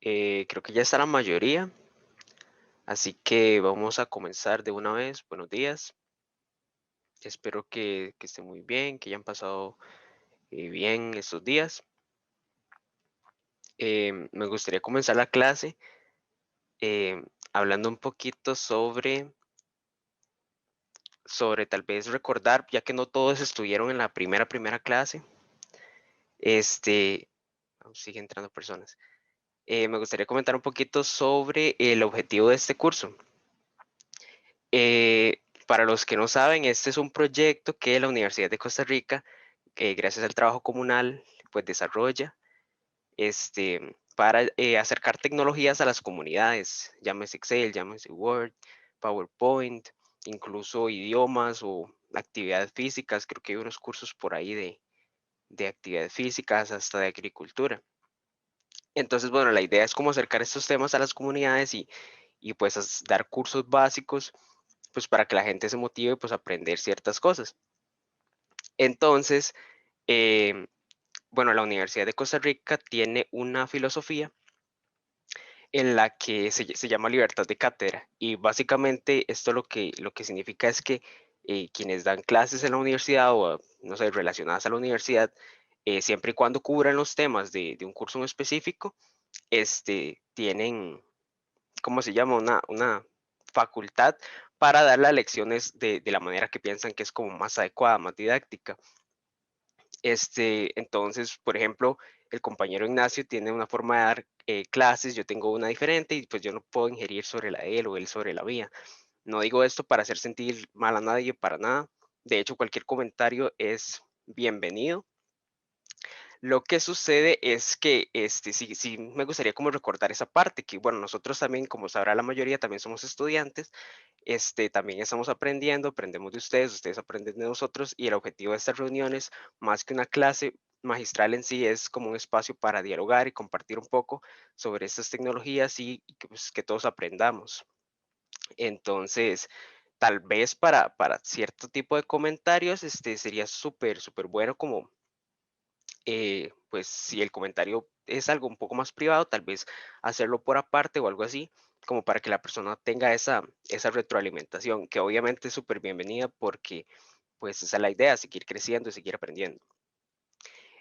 Creo que ya está la mayoría, así que vamos a comenzar de una vez. Buenos días. Espero que estén muy bien, que hayan pasado bien estos días. Me gustaría comenzar la clase em, hablando un poquito sobre tal vez recordar, ya que no todos estuvieron en la primera clase. Aún siguen entrando personas. Me gustaría comentar un poquito sobre el objetivo de este curso. Para los que no saben, este es un proyecto que la Universidad de Costa Rica, gracias al trabajo comunal, pues desarrolla para acercar tecnologías a las comunidades, llámese Excel, llámese Word, PowerPoint, incluso idiomas o actividades físicas. Creo que hay unos cursos por ahí de actividades físicas hasta de agricultura. Entonces, bueno, la idea es cómo acercar estos temas a las comunidades y pues dar cursos básicos pues para que la gente se motive pues a aprender ciertas cosas. Entonces, em, bueno, la Universidad de Costa Rica tiene una filosofía en la que se llama libertad de cátedra y básicamente esto lo que significa es que quienes dan clases en la universidad o, no sé, relacionadas a la universidad, siempre y cuando cubran los temas de un curso en específico, tienen, ¿cómo se llama? Una facultad para dar las lecciones de la manera que piensan que es como más adecuada, más didáctica. Entonces, por ejemplo, el compañero Ignacio tiene una forma de dar clases, yo tengo una diferente y pues yo no puedo ingerir sobre la de él o él sobre la mía. No digo esto para hacer sentir mal a nadie, para nada. De hecho, cualquier comentario es bienvenido. Lo que sucede es que sí me gustaría como recordar esa parte, que bueno, nosotros también, como sabrá la mayoría, también somos estudiantes, también estamos aprendiendo, aprendemos de ustedes aprenden de nosotros, y el objetivo de estas reuniones, más que una clase magistral en sí, es como un espacio para dialogar y compartir un poco sobre estas tecnologías y que, pues, que todos aprendamos. Entonces, tal vez para cierto tipo de comentarios, sería súper, súper bueno como pues si el comentario es algo un poco más privado, tal vez hacerlo por aparte o algo así, como para que la persona tenga esa retroalimentación, que obviamente es súper bienvenida porque pues esa es la idea, seguir creciendo y seguir aprendiendo.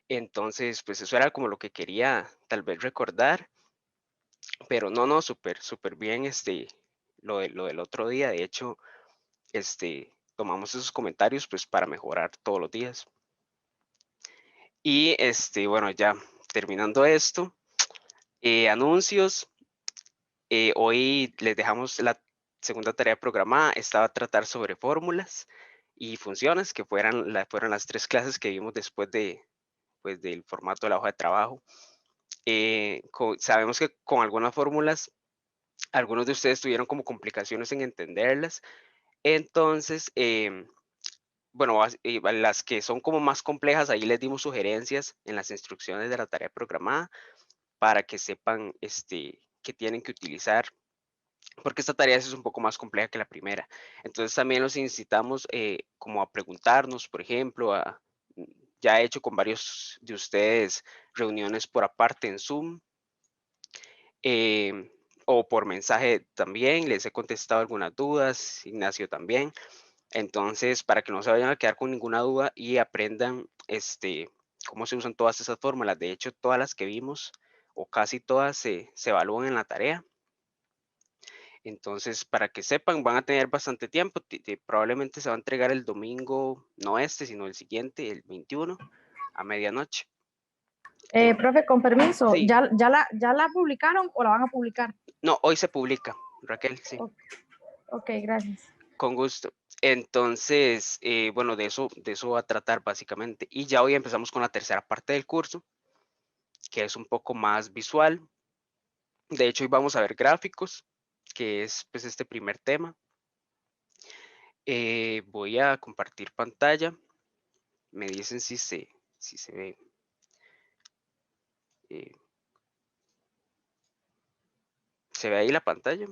Entonces, pues eso era como lo que quería tal vez recordar, pero no, súper, súper bien lo del otro día. De hecho, tomamos esos comentarios pues para mejorar todos los días. Y bueno, ya terminando esto, anuncios. Hoy les dejamos la segunda tarea programada, estaba a tratar sobre fórmulas y funciones, que fueron las tres clases que vimos después pues, del formato de la hoja de trabajo. Sabemos que con algunas fórmulas, algunos de ustedes tuvieron como complicaciones en entenderlas. Entonces, bueno, las que son como más complejas, ahí les dimos sugerencias en las instrucciones de la tarea programada para que sepan que tienen que utilizar, porque esta tarea sí es un poco más compleja que la primera. Entonces también los incitamos como a preguntarnos, por ejemplo, ya he hecho con varios de ustedes reuniones por aparte en Zoom, em, o por mensaje también, les he contestado algunas dudas, Ignacio también. Entonces, para que no se vayan a quedar con ninguna duda y aprendan cómo se usan todas esas fórmulas. De hecho, todas las que vimos, o casi todas, se evalúan en la tarea. Entonces, para que sepan, van a tener bastante tiempo. Probablemente se va a entregar el domingo, no sino el siguiente, el 21, a medianoche. Profe, con permiso, Sí, ¿ya la publicaron o la van a publicar? no, hoy se publica, Raquel, sí, O- ok, gracias. con gusto. Entonces, bueno, de eso va a tratar básicamente. Y ya hoy empezamos con la tercera parte del curso, que es un poco más visual. De hecho, hoy vamos a ver gráficos, que es pues este primer tema. Voy a compartir pantalla. Me dicen si se ve. eh, ¿Se ve ahí la pantalla?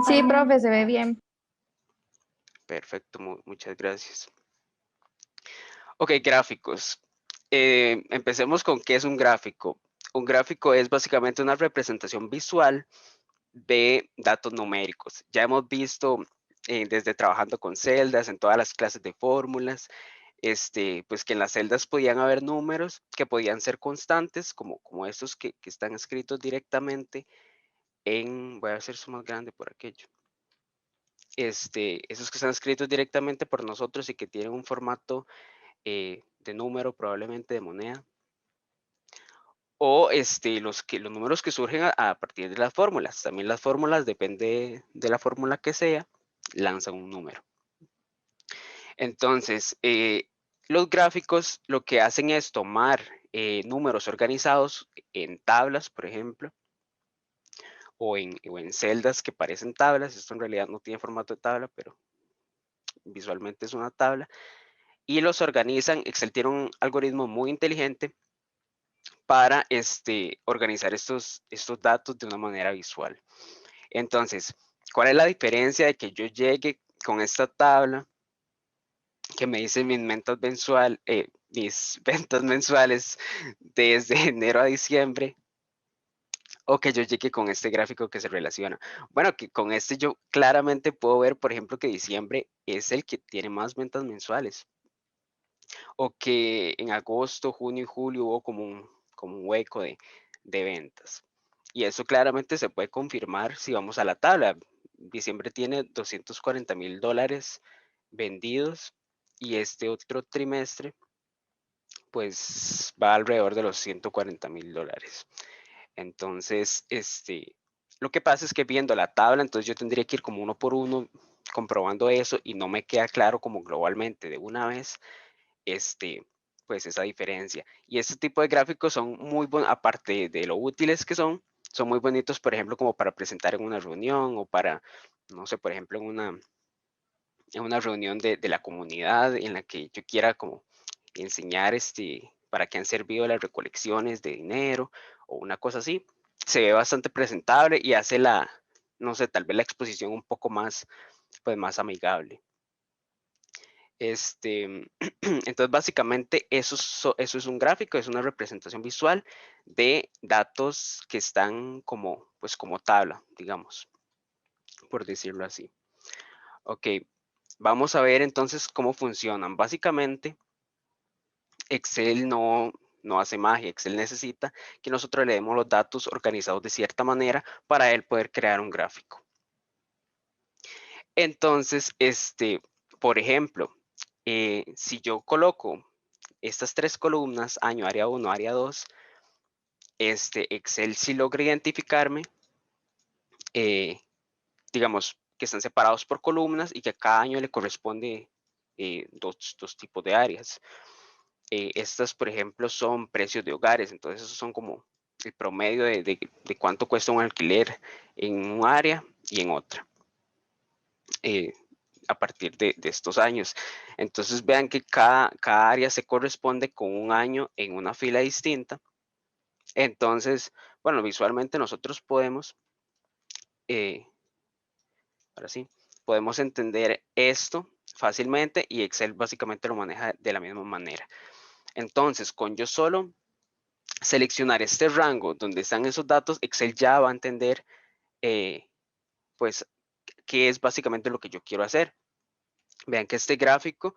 Sí, profe, se ve bien. Perfecto, muchas gracias. Ok, gráficos. Empecemos con qué es un gráfico. Un gráfico es básicamente una representación visual de datos numéricos. Ya hemos visto desde trabajando con celdas, en todas las clases de fórmulas, pues que en las celdas podían haber números que podían ser constantes, como estos que están escritos directamente voy a hacer eso más grande por aquello. Esos que están escritos directamente por nosotros y que tienen un formato de número, probablemente de moneda. O los números que surgen a partir de las fórmulas. También las fórmulas, depende de la fórmula que sea, lanzan un número. Entonces, los gráficos lo que hacen es tomar números organizados en tablas, por ejemplo, o en celdas que parecen tablas. Esto en realidad no tiene formato de tabla, pero visualmente es una tabla. Y los organizan. Excel tiene un algoritmo muy inteligente para organizar estos datos de una manera visual. Entonces, ¿cuál es la diferencia de que yo llegue con esta tabla que me dice mis ventas mensuales desde enero a diciembre, o que yo llegue con este gráfico que se relaciona? Bueno, que con este yo claramente puedo ver, por ejemplo, que diciembre es el que tiene más ventas mensuales, o que en agosto, junio y julio hubo como un hueco de ventas. Y eso claramente se puede confirmar si vamos a la tabla. Diciembre tiene $240,000 vendidos, y este otro trimestre pues va alrededor de los $140,000. Entonces, lo que pasa es que viendo la tabla, entonces yo tendría que ir como uno por uno comprobando eso, y no me queda claro como globalmente de una vez pues esa diferencia. Y este tipo de gráficos son muy buenos, aparte de lo útiles que son muy bonitos, por ejemplo, como para presentar en una reunión, o para, no sé, por ejemplo, en una reunión de la comunidad en la que yo quiera como enseñar para qué han servido las recolecciones de dinero o una cosa así. Se ve bastante presentable y hace no sé, tal vez la exposición un poco más, pues más amigable. Entonces, básicamente, eso es un gráfico, es una representación visual de datos que están pues como tabla, digamos, por decirlo así. Ok, vamos a ver entonces cómo funcionan. Básicamente, Excel no hace magia. Excel necesita que nosotros le demos los datos organizados de cierta manera para él poder crear un gráfico. Entonces, por ejemplo, si yo coloco estas tres columnas, año, área 1, área 2, Excel sí logra identificarme, digamos, que están separados por columnas y que a cada año le corresponde dos tipos de áreas. Estas, por ejemplo, son precios de hogares. Entonces, esos son como el promedio de cuánto cuesta un alquiler en un área y en otra, a partir de estos años. Entonces, vean que cada área se corresponde con un año en una fila distinta. Entonces, bueno, visualmente nosotros podemos, ahora sí, podemos entender esto fácilmente, y Excel básicamente lo maneja de la misma manera. Entonces, con yo solo seleccionar este rango donde están esos datos, Excel ya va a entender, pues, qué es básicamente lo que yo quiero hacer. Vean que este gráfico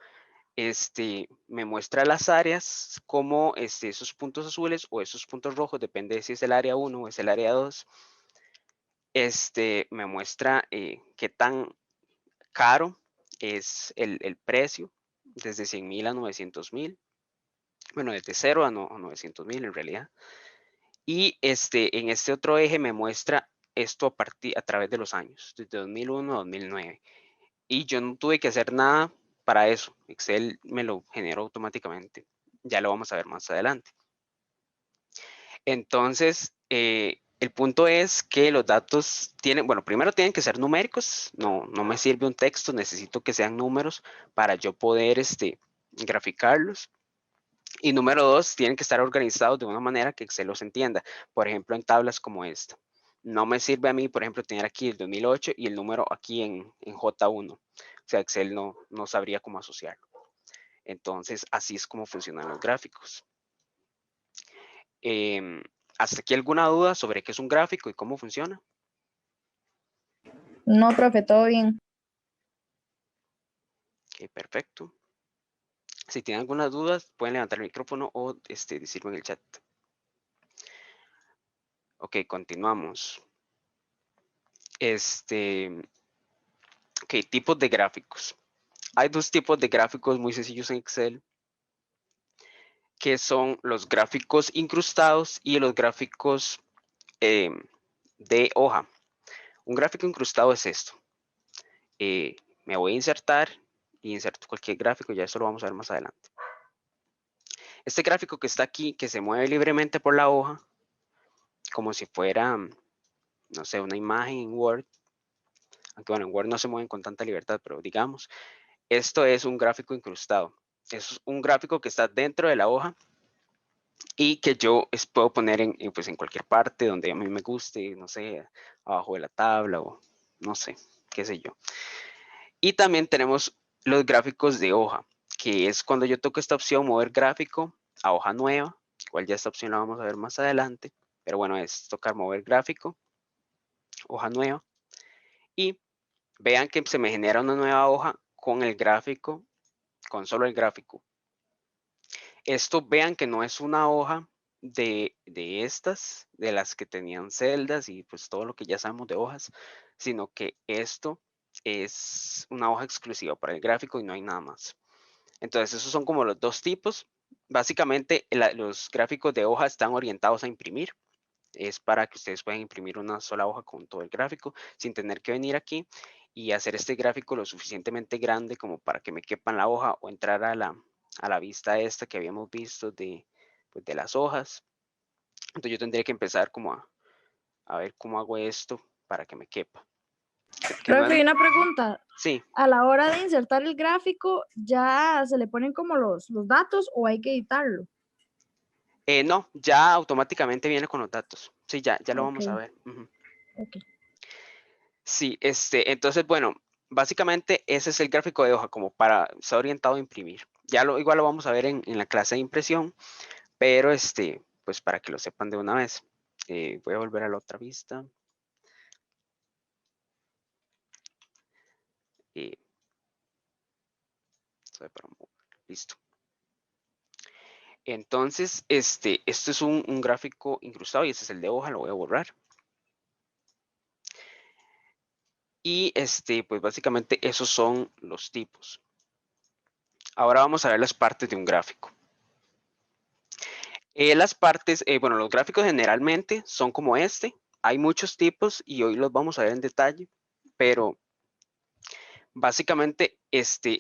me muestra las áreas como esos puntos azules o esos puntos rojos, depende de si es el área 1 o es el área 2. Me muestra qué tan caro es el precio, desde 100,000 a 900,000. Bueno, desde 0 a 900,000 en realidad. Y en este otro eje me muestra esto a través de los años, desde 2001 a 2009. Y yo no tuve que hacer nada para eso. Excel me lo generó automáticamente. Ya lo vamos a ver más adelante. Entonces, el punto es que los datos bueno, primero tienen que ser numéricos. No me sirve un texto, necesito que sean números para yo poder graficarlos. Y número 2, tienen que estar organizados de una manera que Excel los entienda. Por ejemplo, en tablas como esta. No me sirve a mí, por ejemplo, tener aquí el 2008 y el número aquí en J1. O sea, Excel no sabría cómo asociarlo. Entonces, así es como funcionan los gráficos. ¿Hasta aquí alguna duda sobre qué es un gráfico y cómo funciona? No, profe, todo bien. Ok, perfecto. Si tienen algunas dudas, pueden levantar el micrófono o decirlo en el chat. Ok, continuamos. Ok, tipos de gráficos. Hay dos tipos de gráficos muy sencillos en Excel, que son los gráficos incrustados y los gráficos de hoja. Un gráfico incrustado es esto. Me voy a insertar y inserto cualquier gráfico, ya eso lo vamos a ver más adelante. Este gráfico que está aquí, que se mueve libremente por la hoja, como si fuera, no sé, una imagen en Word, aunque bueno, en Word no se mueven con tanta libertad, pero digamos, esto es un gráfico incrustado. Es un gráfico que está dentro de la hoja y que yo puedo poner pues en cualquier parte donde a mí me guste, no sé, abajo de la tabla o no sé, qué sé yo. Y también tenemos los gráficos de hoja, que es cuando yo toco esta opción, mover gráfico a hoja nueva, igual ya esta opción la vamos a ver más adelante, pero bueno, es tocar mover gráfico, hoja nueva, y vean que se me genera una nueva hoja con el gráfico, con solo el gráfico. Esto vean que no es una hoja de estas, de las que tenían celdas y pues todo lo que ya sabemos de hojas, sino que esto es una hoja exclusiva para el gráfico y no hay nada más. Entonces, esos son como los dos tipos. Básicamente, los gráficos de hoja están orientados a imprimir. Es para que ustedes puedan imprimir una sola hoja con todo el gráfico sin tener que venir aquí y hacer este gráfico lo suficientemente grande como para que me quepa en la hoja o entrar a la vista esta que habíamos visto pues, de las hojas. Entonces yo tendría que empezar como a ver cómo hago esto para que me quepa. Que no es, Profe, una pregunta. sí, A la hora de insertar el gráfico, ¿ya se le ponen como los datos o hay que editarlo? no, ya automáticamente viene con los datos. Sí, ya lo Ok, vamos a ver. Ujú. ok. Sí, entonces, bueno, básicamente ese es el gráfico de hoja, como para, está orientado a imprimir. Igual lo vamos a ver en la clase de impresión, pero pues para que lo sepan de una vez. Voy a volver a la otra vista. Eh, listo. Entonces, esto es un gráfico incrustado y este es el de hoja, lo voy a borrar. Y pues básicamente esos son los tipos. Ahora vamos a ver las partes de un gráfico. Las partes, bueno, los gráficos generalmente son como este. Hay muchos tipos y hoy los vamos a ver en detalle, pero básicamente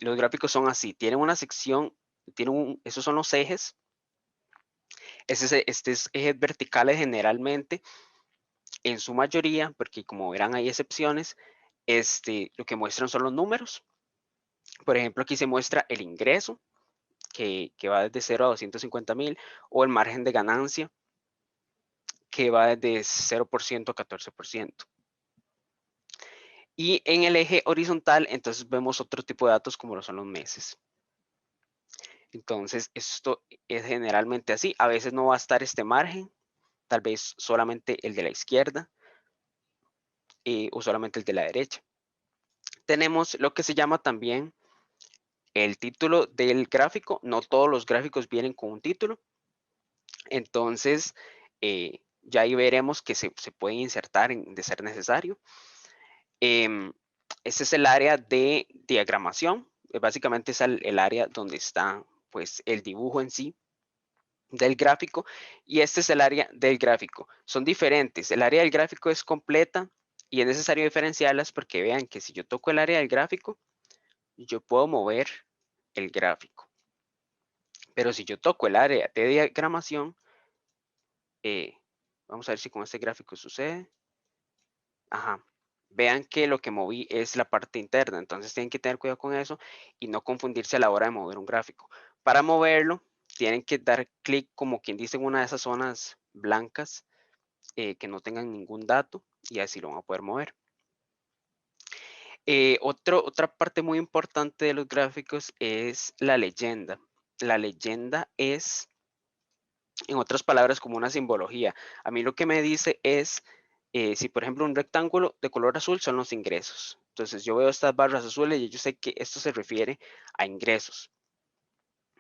los gráficos son así. Tienen una sección, esos son los ejes. Estos ejes verticales generalmente, en su mayoría, porque como verán hay excepciones, lo que muestran son los números. Por ejemplo, aquí se muestra el ingreso, que va desde 0 a 250,000, o el margen de ganancia, que va desde 0% a 14%. Y en el eje horizontal, entonces vemos otro tipo de datos como lo son los meses. Entonces, esto es generalmente así. A veces no va a estar este margen, tal vez solamente el de la izquierda o solamente el de la derecha. Tenemos lo que se llama también el título del gráfico. No todos los gráficos vienen con un título. Entonces, ya ahí veremos que se puede insertar de ser necesario. Este es el área de diagramación. Básicamente es el área donde está pues, el dibujo en sí del gráfico y este es el área del gráfico. Son diferentes. El área del gráfico es completa y es necesario diferenciarlas porque vean que si yo toco el área del gráfico, yo puedo mover el gráfico. Pero si yo toco el área de diagramación, vamos a ver si con este gráfico sucede. Ajá. Vean que lo que moví es la parte interna, entonces tienen que tener cuidado con eso y no confundirse a la hora de mover un gráfico. Para moverlo, tienen que dar clic como quien dice en una de esas zonas blancas que no tengan ningún dato y así lo van a poder mover. Otra parte muy importante de los gráficos es la leyenda. La leyenda es En otras palabras, como una simbología. A mí lo que me dice es, si por ejemplo un rectángulo de color azul son los ingresos. Entonces yo veo estas barras azules y yo sé que esto se refiere a ingresos,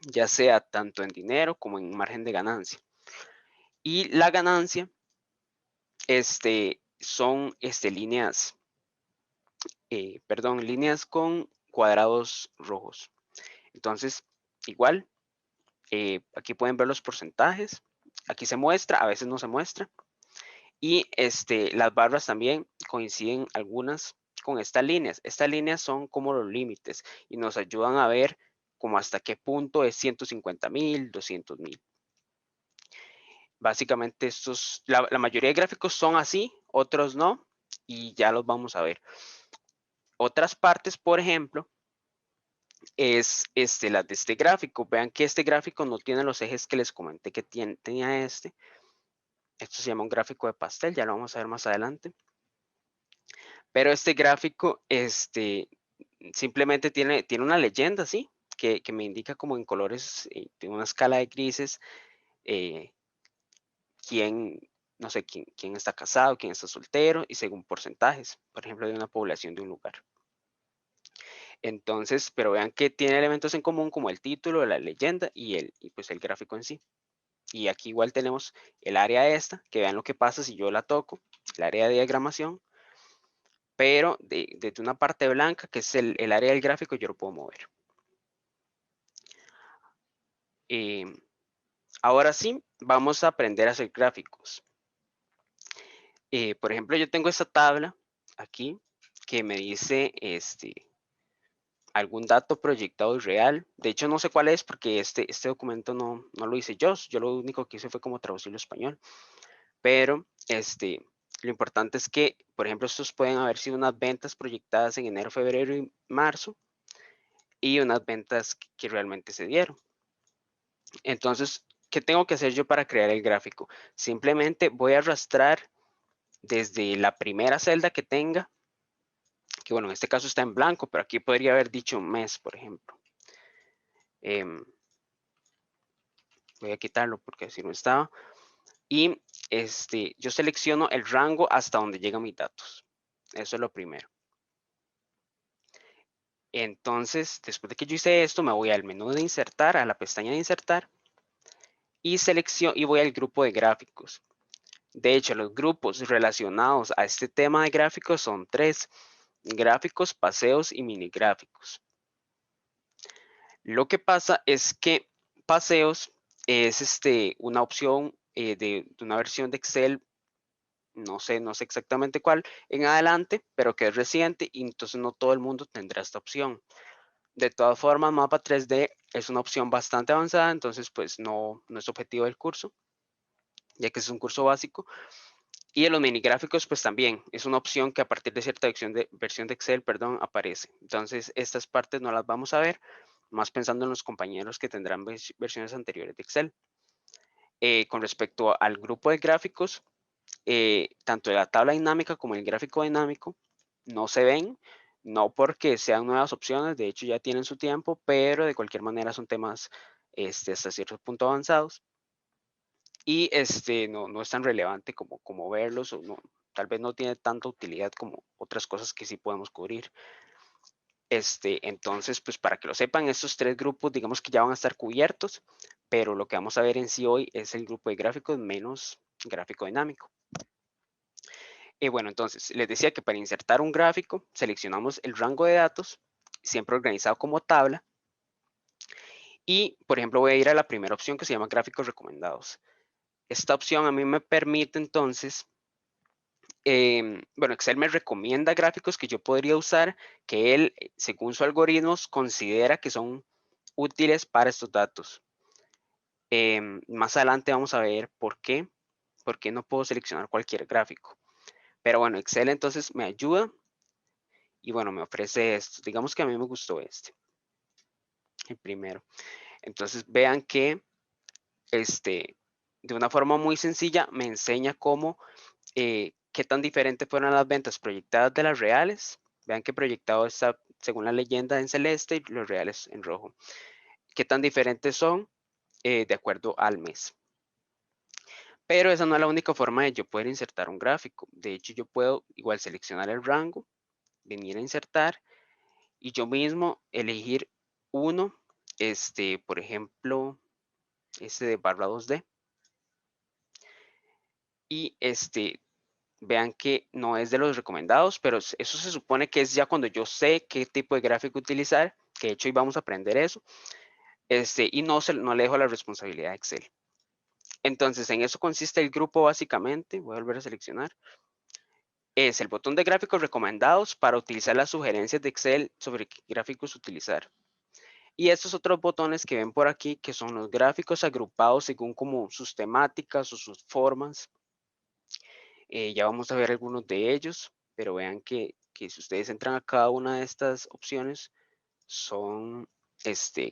ya sea tanto en dinero como en margen de ganancia. Y la ganancia, son líneas, perdón, líneas con cuadrados rojos. Entonces, igual, aquí pueden ver los porcentajes. Aquí se muestra, a veces no se muestra. Y las barras también coinciden algunas con estas líneas. Estas líneas son como los límites y nos ayudan a ver como hasta qué punto es 150.000, 200.000. Básicamente la mayoría de gráficos son así, otros no, y ya los vamos a ver. Otras partes, por ejemplo, es las de este gráfico. Vean que este gráfico no tiene los ejes que les comenté que tenía este. Esto se llama un gráfico de pastel, ya lo vamos a ver más adelante. Pero este gráfico, simplemente tiene una leyenda, ¿sí? Que me indica como en colores, de una escala de grises, eh, quién, no sé, quién está casado, quién está soltero, y según porcentajes, por ejemplo, de una población de un lugar. Entonces, pero vean que tiene elementos en común como el título, la leyenda y pues el gráfico en sí. Y aquí igual tenemos el área esta, que vean lo que pasa si yo la toco, el área de diagramación, pero desde una parte blanca, que es el área del gráfico, yo lo puedo mover. Ahora sí, vamos a aprender a hacer gráficos. Por ejemplo, yo tengo esta tabla aquí que me dice algún dato proyectado y real. De hecho, no sé cuál es porque este documento no lo hice yo. Yo lo único que hice fue como traducirlo a español. Pero lo importante es que, por ejemplo, estos pueden haber sido unas ventas proyectadas en enero, febrero y marzo y unas ventas que realmente se dieron. Entonces, ¿qué tengo que hacer yo para crear el gráfico? Simplemente voy a arrastrar desde la primera celda que tenga, que bueno, en este caso está en blanco, pero aquí podría haber dicho un mes, por ejemplo. Voy a quitarlo porque así no estaba. Y yo selecciono el rango hasta donde llegan mis datos. Eso es lo primero. Entonces, después de que yo hice esto, me voy al menú de insertar, a la pestaña de insertar, y voy al grupo de gráficos. De hecho, los grupos relacionados a este tema de gráficos son 3: gráficos, paseos y mini gráficos. Lo que pasa es que paseos es una opción, de una versión de Excel, no sé exactamente cuál, en adelante, pero que es reciente y entonces no todo el mundo tendrá esta opción. De todas formas, mapa 3D es una opción bastante avanzada, entonces pues no es objetivo del curso, ya que es un curso básico. Y en los mini gráficos pues también es una opción que a partir de cierta versión de Excel, perdón, aparece. Entonces estas partes no las vamos a ver, más pensando en los compañeros que tendrán versiones anteriores de Excel. Con respecto al grupo de gráficos, tanto la tabla dinámica como el gráfico dinámico no se ven, no porque sean nuevas opciones, de hecho ya tienen su tiempo, pero de cualquier manera son temas hasta cierto punto avanzados y no es tan relevante como verlos, o no, tal vez no tiene tanta utilidad como otras cosas que sí podemos cubrir. Entonces, pues para que lo sepan, estos 3 grupos digamos que ya van a estar cubiertos, pero lo que vamos a ver en sí hoy es el grupo de gráficos menos gráfico dinámico. Bueno, entonces les decía que para insertar un gráfico seleccionamos el rango de datos, siempre organizado como tabla, y por ejemplo voy a ir a la primera opción que se llama gráficos recomendados. Esta opción a mí me permite entonces, bueno, Excel me recomienda gráficos que yo podría usar, que él, según su algoritmo, considera que son útiles para estos datos. Más adelante vamos a ver por qué no puedo seleccionar cualquier gráfico. Pero bueno, Excel entonces me ayuda y bueno, me ofrece esto. Digamos que a mí me gustó el primero. Entonces vean que de una forma muy sencilla me enseña cómo, qué tan diferentes fueron las ventas proyectadas de las reales. Vean que proyectado está según la leyenda en celeste y los reales en rojo. Qué tan diferentes son, de acuerdo al mes. Pero esa no es la única forma de yo poder insertar un gráfico. De hecho, yo puedo igual seleccionar el rango, venir a insertar y yo mismo elegir uno, por ejemplo, este de barra 2D. Y vean que no es de los recomendados, pero eso se supone que es ya cuando yo sé qué tipo de gráfico utilizar, que de hecho hoy vamos a aprender eso, y no le dejo la responsabilidad a Excel. Entonces, en eso consiste el grupo básicamente. Voy a volver a seleccionar. Es el botón de gráficos recomendados para utilizar las sugerencias de Excel sobre qué gráficos utilizar. Y estos otros botones que ven por aquí, que son los gráficos agrupados según como sus temáticas o sus formas. Ya vamos a ver algunos de ellos, pero vean que si ustedes entran a cada una de estas opciones, son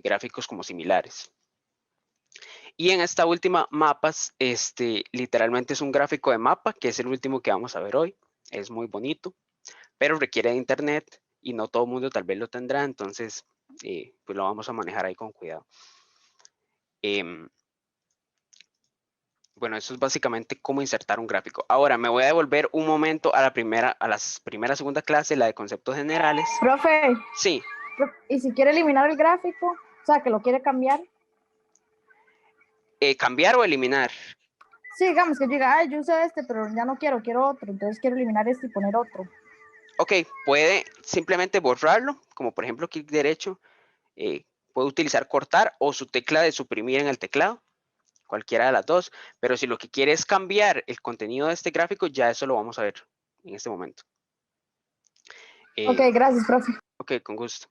gráficos como similares. Y en esta última mapas, literalmente es un gráfico de mapa, que es el último que vamos a ver hoy. Es muy bonito, pero requiere de internet y no todo el mundo tal vez lo tendrá, entonces pues lo vamos a manejar ahí con cuidado. Bueno, eso es básicamente cómo insertar un gráfico. Ahora me voy a devolver un momento a la segunda clase, la de conceptos generales. Profe, Sí. ¿y si quiere eliminar el gráfico? O sea, que lo quiere cambiar. ¿Cambiar o eliminar? Sí, digamos que llega, ay, yo usé este, pero ya no quiero, quiero otro, entonces quiero eliminar este y poner otro. Ok, puede simplemente borrarlo, como por ejemplo clic derecho, puede utilizar cortar o su tecla de suprimir en el teclado, cualquiera de las dos, pero si lo que quiere es cambiar el contenido de este gráfico, ya eso lo vamos a ver en este momento. Ok, gracias, profe. Ok, con gusto.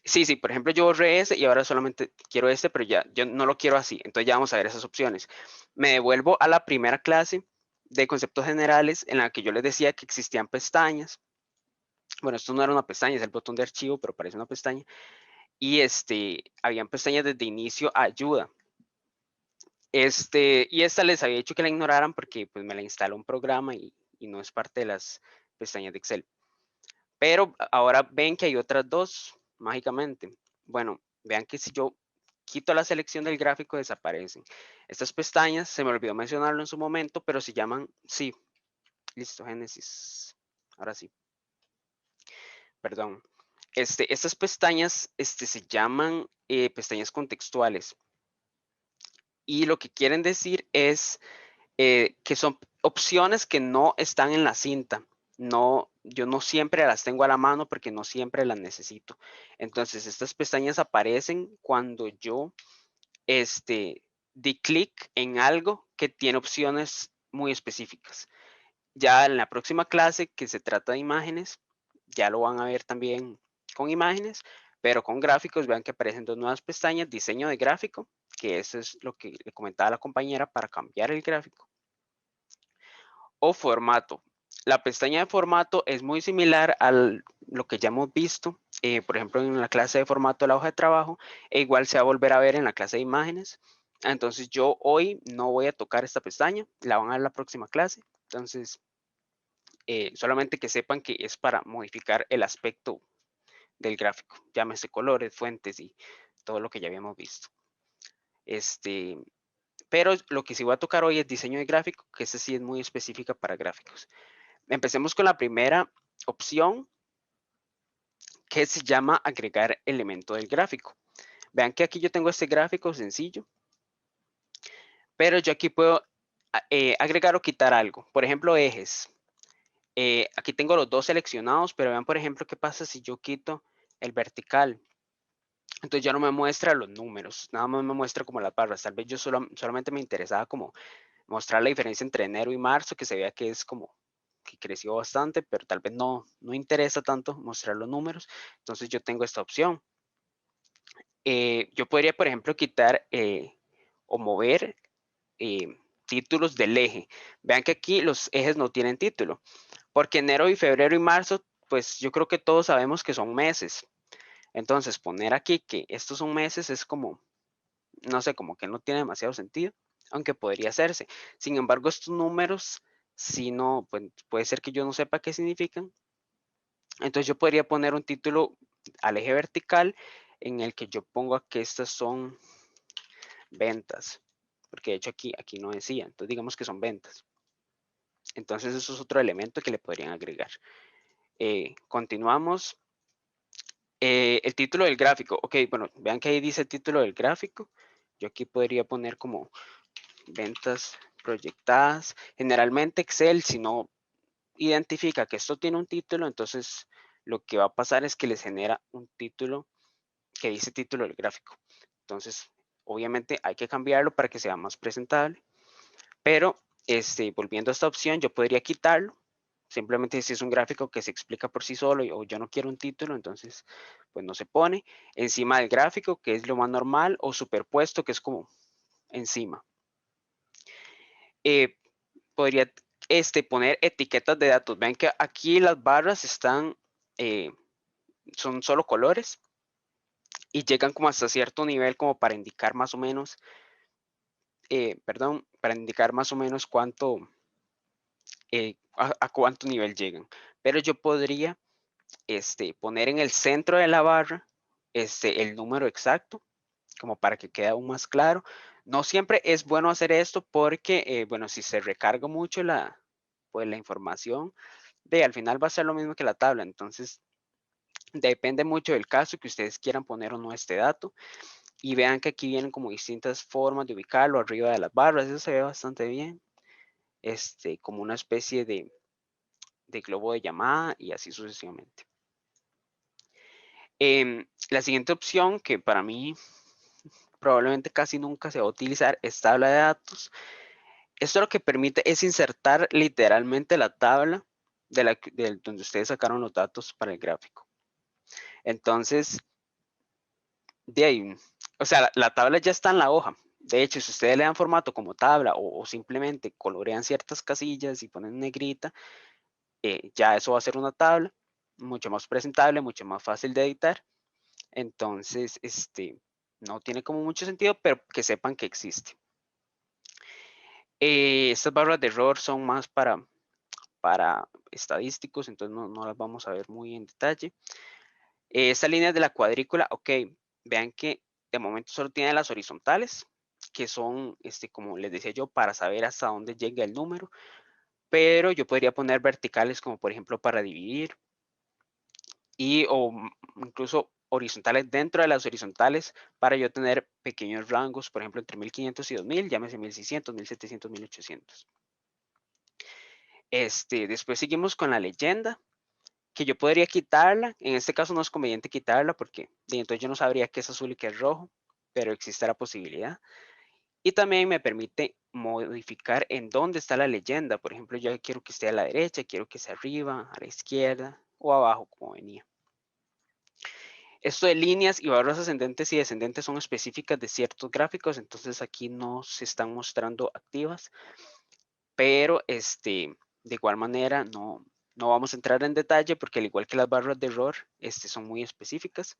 Sí, por ejemplo, yo borré ese y ahora solamente quiero este, pero ya yo no lo quiero así. Entonces ya vamos a ver esas opciones. Me devuelvo a la primera clase de conceptos generales en la que yo les decía que existían pestañas. Bueno, esto no era una pestaña, es el botón de archivo, pero parece una pestaña. Y habían pestañas desde inicio a ayuda. Y esta les había dicho que la ignoraran porque pues me la instaló un programa y no es parte de las pestañas de Excel. Pero ahora ven que hay otras dos, mágicamente. Bueno, vean que si yo quito la selección del gráfico, desaparecen. Estas pestañas, se me olvidó mencionarlo en su momento, pero se llaman, sí, listo, Génesis. Ahora sí. Perdón. Estas pestañas se llaman pestañas contextuales. Y lo que quieren decir es que son opciones que no están en la cinta. No, yo no siempre las tengo a la mano porque no siempre las necesito. Entonces, estas pestañas aparecen cuando yo di clic en algo que tiene opciones muy específicas. Ya en la próxima clase, que se trata de imágenes, ya lo van a ver también con imágenes, pero con gráficos. Vean que aparecen dos nuevas pestañas: diseño de gráfico, que eso es lo que le comentaba a la compañera para cambiar el gráfico, o formato. La pestaña de formato es muy similar a lo que ya hemos visto, por ejemplo, en la clase de formato de la hoja de trabajo, e igual se va a volver a ver en la clase de imágenes. Entonces yo hoy no voy a tocar esta pestaña, la van a ver en la próxima clase. Entonces, solamente que sepan que es para modificar el aspecto del gráfico, llámese colores, fuentes y todo lo que ya habíamos visto. Pero lo que sí voy a tocar hoy es diseño de gráfico, que ese sí es muy específica para gráficos. Empecemos con la primera opción, que se llama agregar elemento del gráfico. Vean que aquí yo tengo este gráfico sencillo, pero yo aquí puedo agregar o quitar algo. Por ejemplo, ejes. Aquí tengo los dos seleccionados, pero vean, por ejemplo, qué pasa si yo quito el vertical. Entonces ya no me muestra los números, nada más me muestra como las barras. Tal vez yo solamente me interesaba como mostrar la diferencia entre enero y marzo, que se vea que es como que creció bastante, pero tal vez no interesa tanto mostrar los números. Entonces yo tengo esta opción. Yo podría, por ejemplo, quitar o mover títulos del eje. Vean que aquí los ejes no tienen título, porque enero y febrero y marzo, pues yo creo que todos sabemos que son meses. Entonces poner aquí que estos son meses es como, no sé, como que no tiene demasiado sentido, aunque podría hacerse. Sin embargo, estos números, si no, pues puede ser que yo no sepa qué significan. Entonces yo podría poner un título al eje vertical en el que yo pongo que estas son ventas. porque de hecho aquí no decía, entonces digamos que son ventas. Entonces eso es otro elemento que le podrían agregar. Continuamos. El título del gráfico. Ok, bueno, vean que ahí dice el título del gráfico. Yo aquí podría poner como ventas proyectadas. Generalmente Excel, si no identifica que esto tiene un título, entonces lo que va a pasar es que les genera un título que dice título del gráfico. Entonces, obviamente hay que cambiarlo para que sea más presentable. Pero, volviendo a esta opción, yo podría quitarlo. Simplemente si es un gráfico que se explica por sí solo o yo no quiero un título, entonces pues no se pone. Encima del gráfico, que es lo más normal, o superpuesto, que es como encima. Podría poner etiquetas de datos. Ven que aquí las barras están, son solo colores y llegan como hasta cierto nivel como para indicar más o menos, para indicar más o menos cuánto, a cuánto nivel llegan. Pero yo podría poner en el centro de la barra el número exacto, como para que quede aún más claro. No siempre es bueno hacer esto porque, bueno, si se recarga mucho pues, la información, al final va a ser lo mismo que la tabla. Entonces, depende mucho del caso que ustedes quieran poner o no este dato. Y vean que aquí vienen como distintas formas de ubicarlo arriba de las barras. Eso se ve bastante bien. Como una especie de globo de llamada y así sucesivamente. La siguiente opción, que para mí probablemente casi nunca se va a utilizar, es tabla de datos. Esto lo que permite es insertar literalmente la tabla de donde ustedes sacaron los datos para el gráfico. Entonces, de ahí, o sea, la tabla ya está en la hoja. De hecho, si ustedes le dan formato como tabla o simplemente colorean ciertas casillas y ponen negrita, ya eso va a ser una tabla mucho más presentable, mucho más fácil de editar. Entonces, no tiene como mucho sentido, pero que sepan que existe. Estas barras de error son más para estadísticos, entonces no las vamos a ver muy en detalle. Esta línea de la cuadrícula, ok, vean que de momento solo tiene las horizontales, que son, como les decía yo, para saber hasta dónde llega el número, pero yo podría poner verticales como por ejemplo para dividir o incluso horizontales dentro de las horizontales para yo tener pequeños rangos, por ejemplo, entre 1500 y 2000, llámese 1600, 1700, 1800. Después seguimos con la leyenda, que yo podría quitarla. En este caso no es conveniente quitarla porque entonces yo no sabría qué es azul y qué es rojo, pero existe la posibilidad. Y también me permite modificar en dónde está la leyenda. Por ejemplo, yo quiero que esté a la derecha, quiero que esté arriba, a la izquierda o abajo como venía. Esto de líneas y barras ascendentes y descendentes son específicas de ciertos gráficos, entonces aquí no se están mostrando activas, pero de igual manera no vamos a entrar en detalle porque al igual que las barras de error, son muy específicas.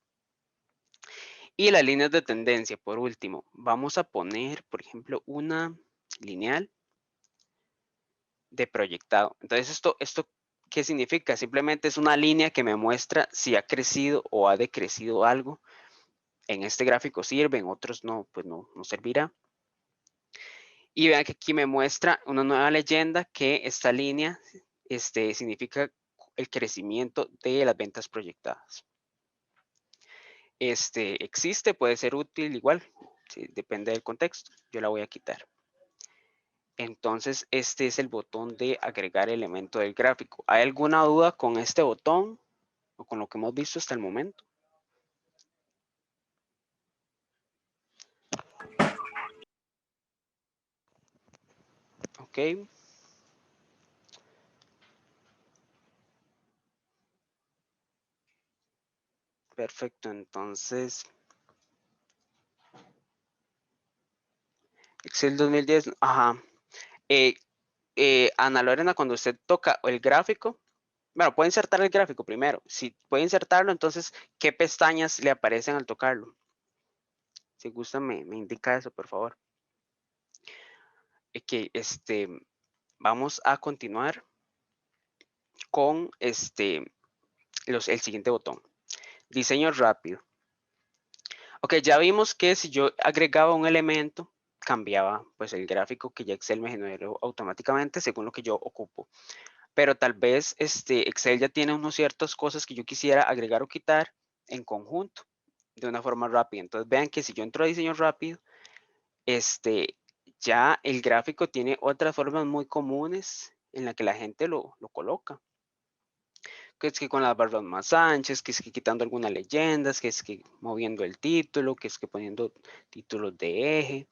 Y las líneas de tendencia, por último, vamos a poner, por ejemplo, una lineal de proyectado. Entonces, ¿esto qué significa? Simplemente es una línea que me muestra si ha crecido o ha decrecido algo. En este gráfico sirve, en otros no, pues no servirá. Y vean que aquí me muestra una nueva leyenda que esta línea significa el crecimiento de las ventas proyectadas. Existe, puede ser útil igual, sí, depende del contexto. Yo la voy a quitar. Entonces, este es el botón de agregar elemento del gráfico. ¿Hay alguna duda con este botón o con lo que hemos visto hasta el momento? Ok. Perfecto, entonces Excel 2010, ajá. Ana Lorena, cuando usted toca el gráfico, bueno, puede insertar el gráfico primero. Si puede insertarlo, entonces, ¿qué pestañas le aparecen al tocarlo? Si gusta, me indica eso, por favor. Que vamos a continuar con el siguiente botón. Diseño rápido. Ok, ya vimos que si yo agregaba un elemento, cambiaba pues el gráfico que ya Excel me generó automáticamente según lo que yo ocupo. Pero tal vez Excel ya tiene unas ciertas cosas que yo quisiera agregar o quitar en conjunto de una forma rápida. Entonces vean que si yo entro a diseño rápido, ya el gráfico tiene otras formas muy comunes en la que la gente lo coloca. Que es que con las barras más anchas, que es que quitando algunas leyendas, que es que moviendo el título, que es que poniendo títulos de eje,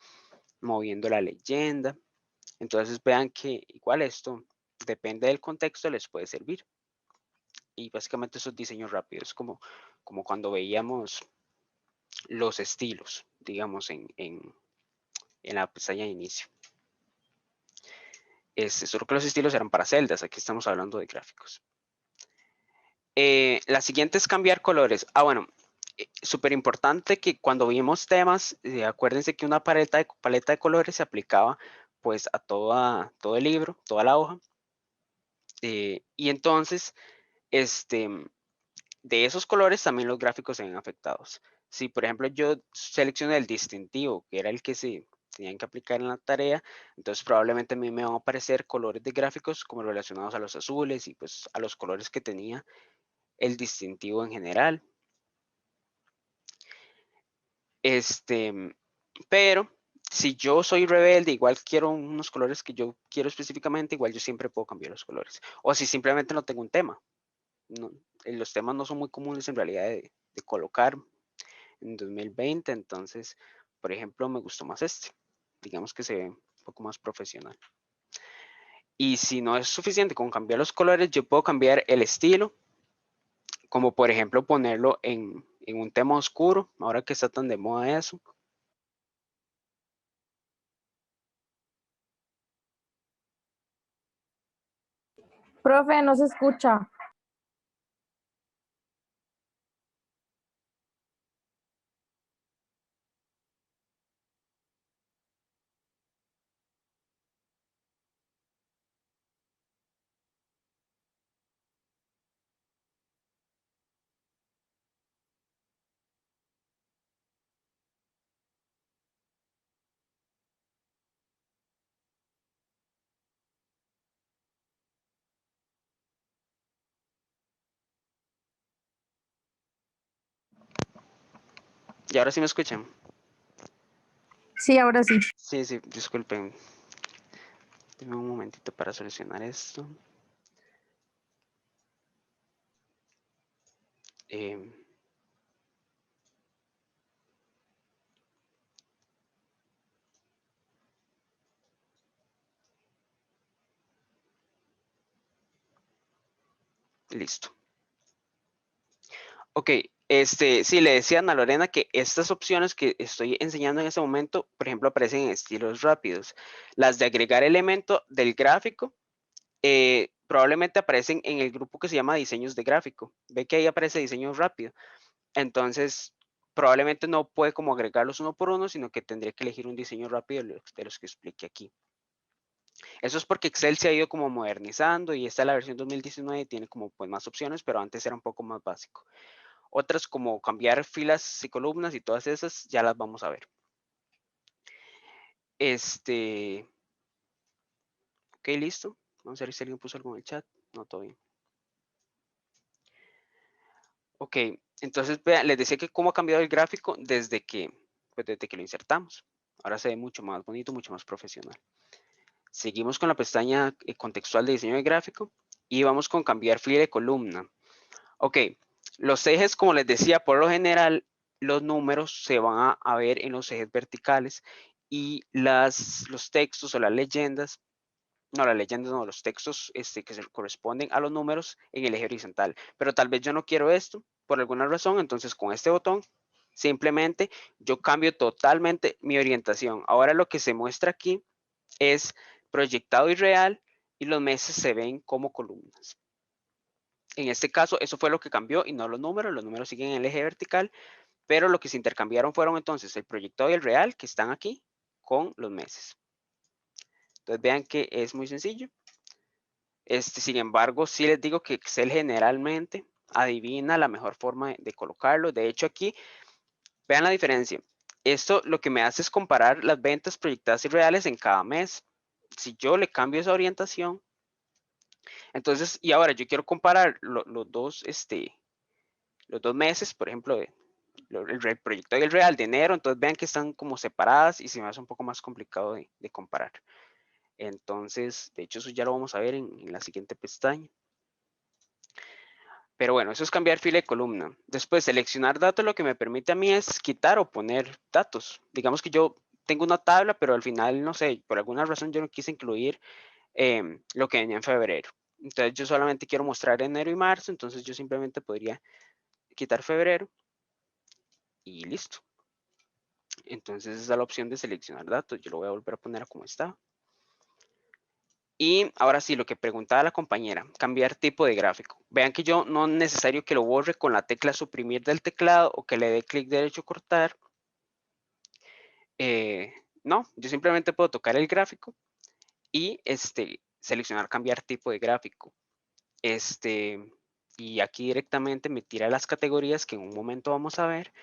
moviendo la leyenda. Entonces vean que igual esto, depende del contexto, les puede servir. Y básicamente esos diseños rápidos, como cuando veíamos los estilos, digamos, en la pestaña de inicio. Solo que los estilos eran para celdas, aquí estamos hablando de gráficos. La siguiente es cambiar colores. Bueno, súper importante que cuando vimos temas, acuérdense que una paleta de colores se aplicaba pues a todo el libro, toda la hoja. Y entonces, de esos colores también los gráficos se ven afectados. Si, por ejemplo, yo seleccioné el distintivo, que era el que se tenían que aplicar en la tarea, entonces probablemente a mí me van a aparecer colores de gráficos como relacionados a los azules y pues a los colores que tenía el distintivo en general. Pero si yo soy rebelde, igual quiero unos colores que yo quiero específicamente, igual yo siempre puedo cambiar los colores. O si simplemente no tengo un tema. Los temas no son muy comunes en realidad de colocar en 2020, entonces, por ejemplo, me gustó más este. Digamos que se ve un poco más profesional. Y si no es suficiente con cambiar los colores, yo puedo cambiar el estilo, como por ejemplo ponerlo en un tema oscuro, ahora que está tan de moda eso. Profe, no se escucha. Y ahora sí me escuchan. Sí, ahora sí. Sí, disculpen. Deme un momentito para solucionar esto. Listo. Ok, sí, le decía a Ana Lorena que estas opciones que estoy enseñando en este momento, por ejemplo, aparecen en estilos rápidos. Las de agregar elemento del gráfico, probablemente aparecen en el grupo que se llama diseños de gráfico. Ve que ahí aparece diseño rápido. Entonces, probablemente no puede como agregarlos uno por uno, sino que tendría que elegir un diseño rápido de los que expliqué aquí. Eso es porque Excel se ha ido como modernizando y esta es la versión 2019 y tiene como pues más opciones, pero antes era un poco más básico. Otras como cambiar filas y columnas y todas esas ya las vamos a ver. Ok, listo. Vamos a ver si alguien puso algo en el chat. No, todo bien. Ok, entonces vean, les decía que cómo ha cambiado el gráfico desde que lo insertamos. Ahora se ve mucho más bonito, mucho más profesional. Seguimos con la pestaña contextual de diseño de gráfico y vamos con cambiar fila de columna. Ok, los ejes, como les decía, por lo general, los números se van a ver en los ejes verticales y los textos o las leyendas, los textos que se corresponden a los números en el eje horizontal. Pero tal vez yo no quiero esto por alguna razón, entonces con este botón simplemente yo cambio totalmente mi orientación. Ahora lo que se muestra aquí es proyectado y real y los meses se ven como columnas. En este caso, eso fue lo que cambió y no los números siguen en el eje vertical, pero lo que se intercambiaron fueron entonces el proyectado y el real que están aquí con los meses. Entonces vean que es muy sencillo. Sin embargo, sí les digo que Excel generalmente adivina la mejor forma de colocarlo. De hecho, aquí vean la diferencia. Esto lo que me hace es comparar las ventas proyectadas y reales en cada mes. Si yo le cambio esa orientación, entonces, y ahora yo quiero comparar los dos meses, por ejemplo, el proyectado y el real de enero, entonces vean que están como separadas y se me hace un poco más complicado de comparar. Entonces, de hecho, eso ya lo vamos a ver en la siguiente pestaña. Pero bueno, eso es cambiar fila y columna. Después, seleccionar datos lo que me permite a mí es quitar o poner datos. Digamos que yo tengo una tabla, pero al final, no sé, por alguna razón yo no quise incluir lo que venía en febrero. Entonces, yo solamente quiero mostrar enero y marzo, entonces yo simplemente podría quitar febrero y listo. Entonces, esa es la opción de seleccionar datos. Yo lo voy a volver a poner a como está. Y ahora sí, lo que preguntaba la compañera, cambiar tipo de gráfico. Vean que yo no es necesario que lo borre con la tecla suprimir del teclado o que le dé clic derecho cortar. No, yo simplemente puedo tocar el gráfico y seleccionar cambiar tipo de gráfico. Y aquí directamente me tira las categorías que en un momento vamos a ver.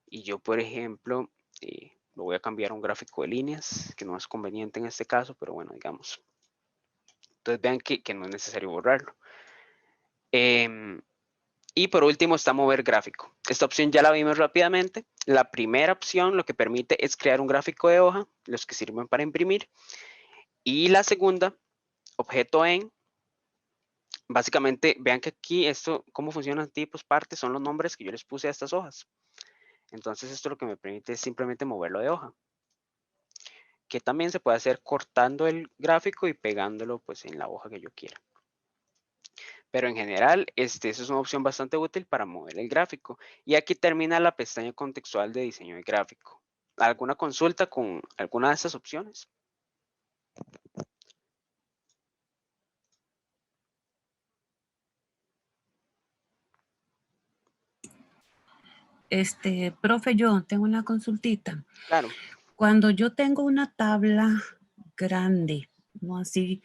Y yo, por ejemplo, lo voy a cambiar a un gráfico de líneas, que no es conveniente en este caso, pero bueno, digamos. Entonces vean que no es necesario borrarlo. Y por último está mover gráfico. Esta opción ya la vimos rápidamente. La primera opción lo que permite es crear un gráfico de hoja, los que sirven para imprimir. Y la segunda, objeto en. Básicamente, vean que aquí esto, cómo funcionan tipos, partes, son los nombres que yo les puse a estas hojas. Entonces esto lo que me permite es simplemente moverlo de hoja. Que también se puede hacer cortando el gráfico y pegándolo pues en la hoja que yo quiera. Pero en general, esa es una opción bastante útil para mover el gráfico. Y aquí termina la pestaña contextual de diseño de gráfico. ¿Alguna consulta con alguna de estas opciones? Profe, yo tengo una consultita. Claro. Cuando yo tengo una tabla grande, no así,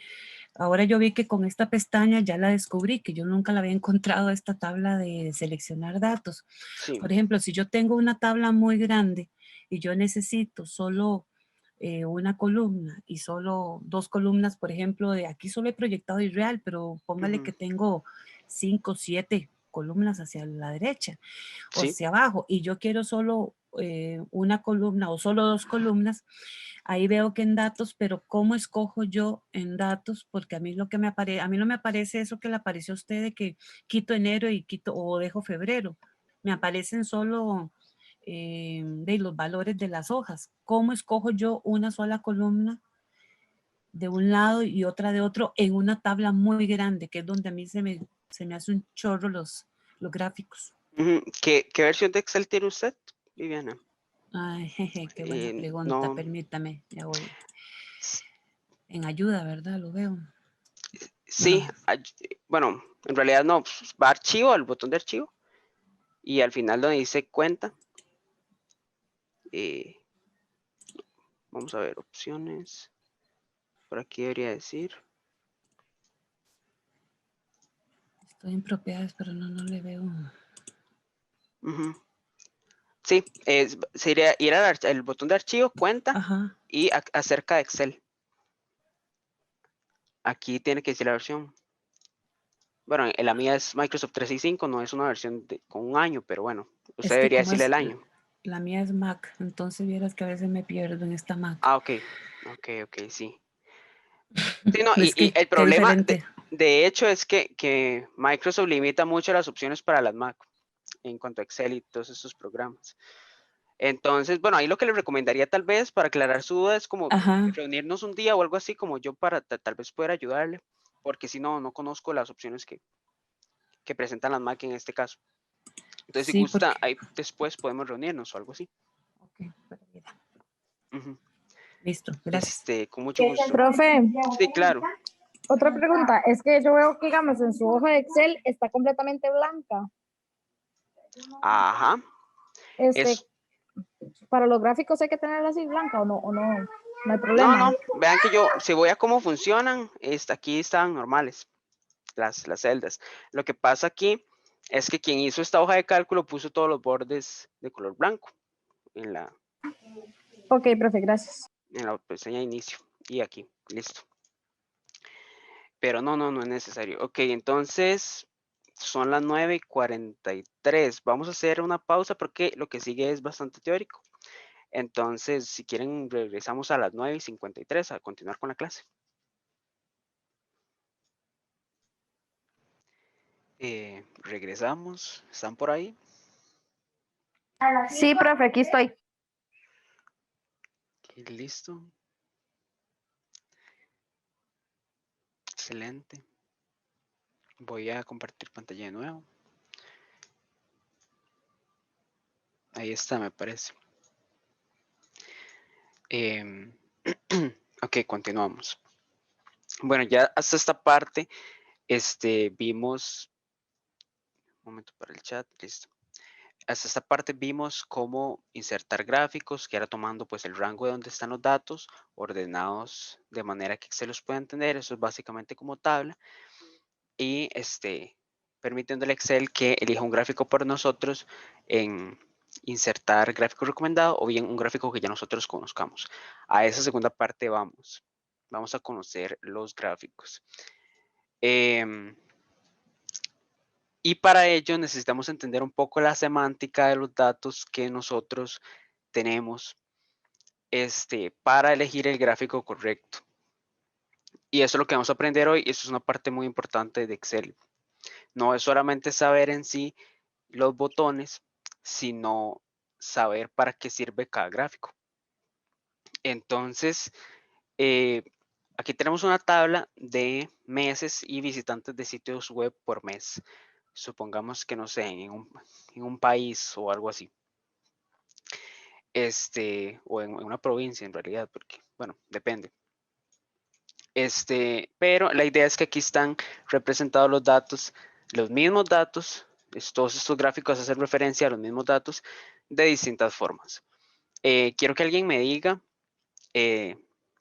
ahora yo vi que con esta pestaña ya la descubrí, que yo nunca la había encontrado esta tabla de seleccionar datos. Sí. Por ejemplo, si yo tengo una tabla muy grande y yo necesito solo una columna y solo 2 columnas, por ejemplo, de aquí solo he proyectado irreal, pero póngale que tengo 5, 7 columnas hacia la derecha o Sí. hacia abajo y yo quiero solo una columna o solo 2 columnas, ahí veo que en datos, pero ¿cómo escojo yo en datos? Porque a mí lo que me aparece, a mí no me aparece eso que le apareció a usted de que quito enero y quito o dejo febrero. Me aparecen solo de los valores de las hojas. ¿Cómo escojo yo una sola columna de un lado y otra de otro en una tabla muy grande, que es donde a mí se me hace un chorro los gráficos? ¿Qué versión de Excel tiene usted, Viviana? Ay, jeje, qué buena pregunta. No. Permítame, ya voy. En ayuda, ¿verdad? Lo veo. Sí, bueno, en realidad no, pues, va a archivo, al botón de archivo, y al final donde dice cuenta, vamos a ver opciones, por aquí debería decir. Estoy en propiedades, pero no le veo. Sí, sería ir al botón de archivo, cuenta, Ajá. y acerca de Excel. Aquí tiene que decir la versión. Bueno, la mía es Microsoft 365, no es una versión con un año, pero bueno, usted Es que debería como decirle es, el año. la mía es Mac, entonces vieras que a veces me pierdo en esta Mac. Ah, ok, sí. Sí, no, Es y que, el qué problema, diferente. de hecho, es que Microsoft limita mucho las opciones para las Mac en cuanto a Excel y todos esos programas. Entonces, bueno, ahí lo que le recomendaría tal vez para aclarar su duda es como Ajá. reunirnos un día o algo así como yo para tal vez poder ayudarle, porque si no, no conozco las opciones que presentan las Mac en este caso. Entonces, si Sí, gusta, porque. ahí después podemos reunirnos o algo así. Ok, pero mira. Ujú. Listo, gracias. Con mucho gusto. Profe, Sí, claro. otra pregunta, es que yo veo que, digamos, en su hoja de Excel está completamente blanca. Ajá. Este, Es, para los gráficos hay que tenerla así blanca o no hay no, problema. no. Vean que yo, si voy a cómo funcionan, aquí están normales las celdas. Lo que pasa aquí es que quien hizo esta hoja de cálculo puso todos los bordes de color blanco. Ok, profe, gracias. pestaña de inicio y aquí, listo. Pero no es necesario. Ok, entonces son las 9:43. Vamos a hacer una pausa porque lo que sigue es bastante teórico. Entonces, si quieren, regresamos a las 9:53 a continuar con la clase. Regresamos. ¿Están por ahí? Sí, profe, aquí estoy. Ok, listo. Excelente. Voy a compartir pantalla de nuevo. Ahí está, me parece. Ok, continuamos. Bueno, ya hasta esta parte, vimos, un momento para el chat, listo. Hasta esta parte vimos cómo insertar gráficos, que era tomando pues el rango de donde están los datos, ordenados de manera que se los pueda entender. Eso es básicamente como tabla. Y permitiendo al Excel que elija un gráfico por nosotros en insertar gráfico recomendado o bien un gráfico que ya nosotros conozcamos. A esa segunda parte vamos. Vamos a conocer los gráficos. Y para ello necesitamos entender un poco la semántica de los datos que nosotros tenemos para elegir el gráfico correcto. Y eso es lo que vamos a aprender hoy. Eso es una parte muy importante de Excel. No es solamente saber en sí los botones, sino saber para qué sirve cada gráfico. Entonces, aquí tenemos una tabla de meses y visitantes de sitios web por mes. Supongamos que no sé, en un país o algo así. O en una provincia en realidad, porque, bueno, depende. Pero la idea es que aquí están representados los datos, los mismos datos, todos estos gráficos hacen referencia a los mismos datos de distintas formas. Quiero que alguien me diga,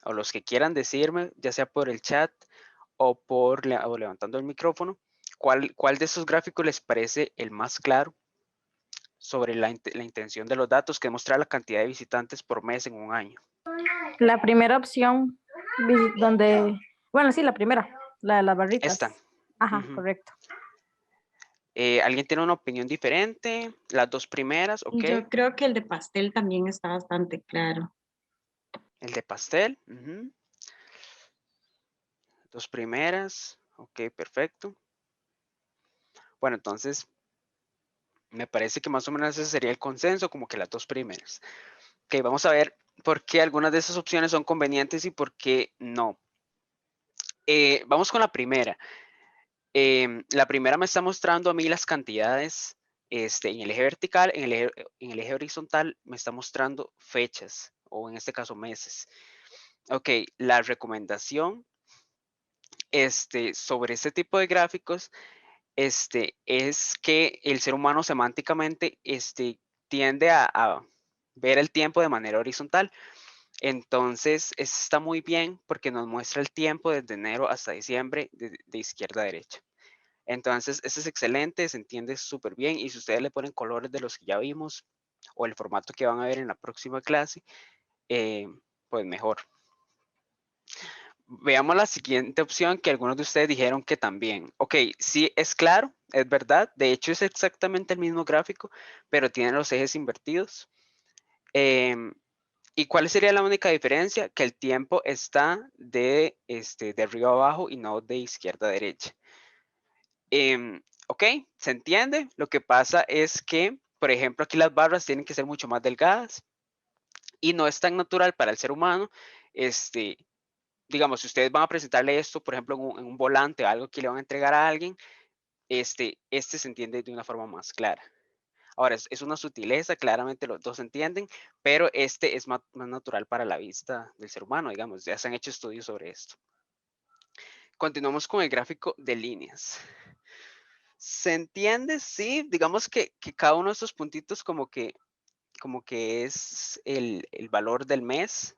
o los que quieran decirme, ya sea por el chat o o levantando el micrófono, cuál de esos gráficos les parece el más claro sobre la intención de los datos, que es mostrar la cantidad de visitantes por mes en un año. La primera opción, donde, bueno, sí, la primera, la de las barritas. Esta. Ajá, correcto. ¿Alguien tiene una opinión diferente? Las dos primeras, ok. Yo creo que el de pastel también está bastante claro. El de pastel. Dos primeras, ok, perfecto. Bueno, entonces, me parece que más o menos ese sería el consenso, como que las dos primeras. Ok, vamos a ver por qué algunas de esas opciones son convenientes y por qué no. Vamos con la primera. La primera me está mostrando a mí las cantidades en el eje vertical, en el eje horizontal me está mostrando fechas, o en este caso meses. Ok, la recomendación sobre este tipo de gráficos es que el ser humano semánticamente tiende a ver el tiempo de manera horizontal. Entonces, está muy bien porque nos muestra el tiempo desde enero hasta diciembre de izquierda a derecha. Entonces, eso es excelente, se entiende súper bien. Y si ustedes le ponen colores de los que ya vimos o el formato que van a ver en la próxima clase, pues mejor. Veamos la siguiente opción que algunos de ustedes dijeron que también. Ok, sí, es claro, es verdad. De hecho, es exactamente el mismo gráfico, pero tiene los ejes invertidos. ¿Y cuál sería la única diferencia? Que el tiempo está de arriba a abajo y no de izquierda a derecha. Ok, ¿se entiende? Lo que pasa es que, por ejemplo, aquí las barras tienen que ser mucho más delgadas y no es tan natural para el ser humano. Digamos, si ustedes van a presentarle esto, por ejemplo, en un volante o algo que le van a entregar a alguien, este se entiende de una forma más clara. Ahora, es una sutileza, claramente los dos se entienden, pero este es más natural para la vista del ser humano, digamos, ya se han hecho estudios sobre esto. Continuamos con el gráfico de líneas. ¿Se entiende? Sí, digamos que cada uno de estos puntitos como que es el valor del mes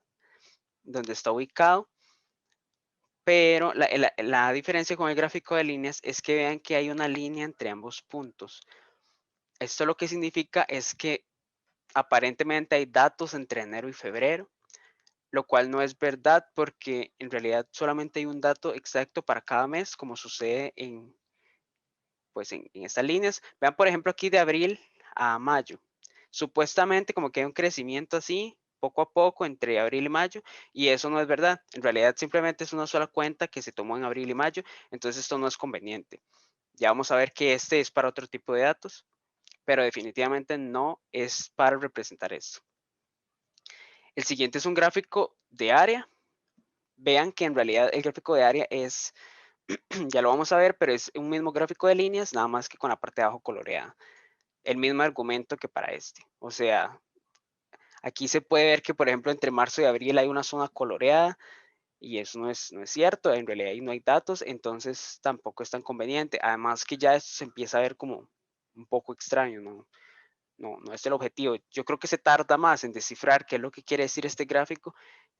donde está ubicado. Pero la diferencia con el gráfico de líneas es que vean que hay una línea entre ambos puntos. Esto lo que significa es que aparentemente hay datos entre enero y febrero, lo cual no es verdad porque en realidad solamente hay un dato exacto para cada mes, como sucede pues en estas líneas. Vean, por ejemplo, aquí de abril a mayo. Supuestamente como que hay un crecimiento así, poco a poco, entre abril y mayo, y eso no es verdad. En realidad simplemente es una sola cuenta que se tomó en abril y mayo, entonces esto no es conveniente. Ya vamos a ver que este es para otro tipo de datos, pero definitivamente no es para representar esto. El siguiente es un gráfico de área. Vean que en realidad el gráfico de área es, ya lo vamos a ver, pero es un mismo gráfico de líneas, nada más que con la parte de abajo coloreada. El mismo argumento que para este. O sea, aquí se puede ver que, por ejemplo, entre marzo y abril hay una zona coloreada y eso no es cierto. En realidad ahí no hay datos, entonces tampoco es tan conveniente. Además que ya esto se empieza a ver como un poco extraño, no es el objetivo. Yo creo que se tarda más en descifrar qué es lo que quiere decir este gráfico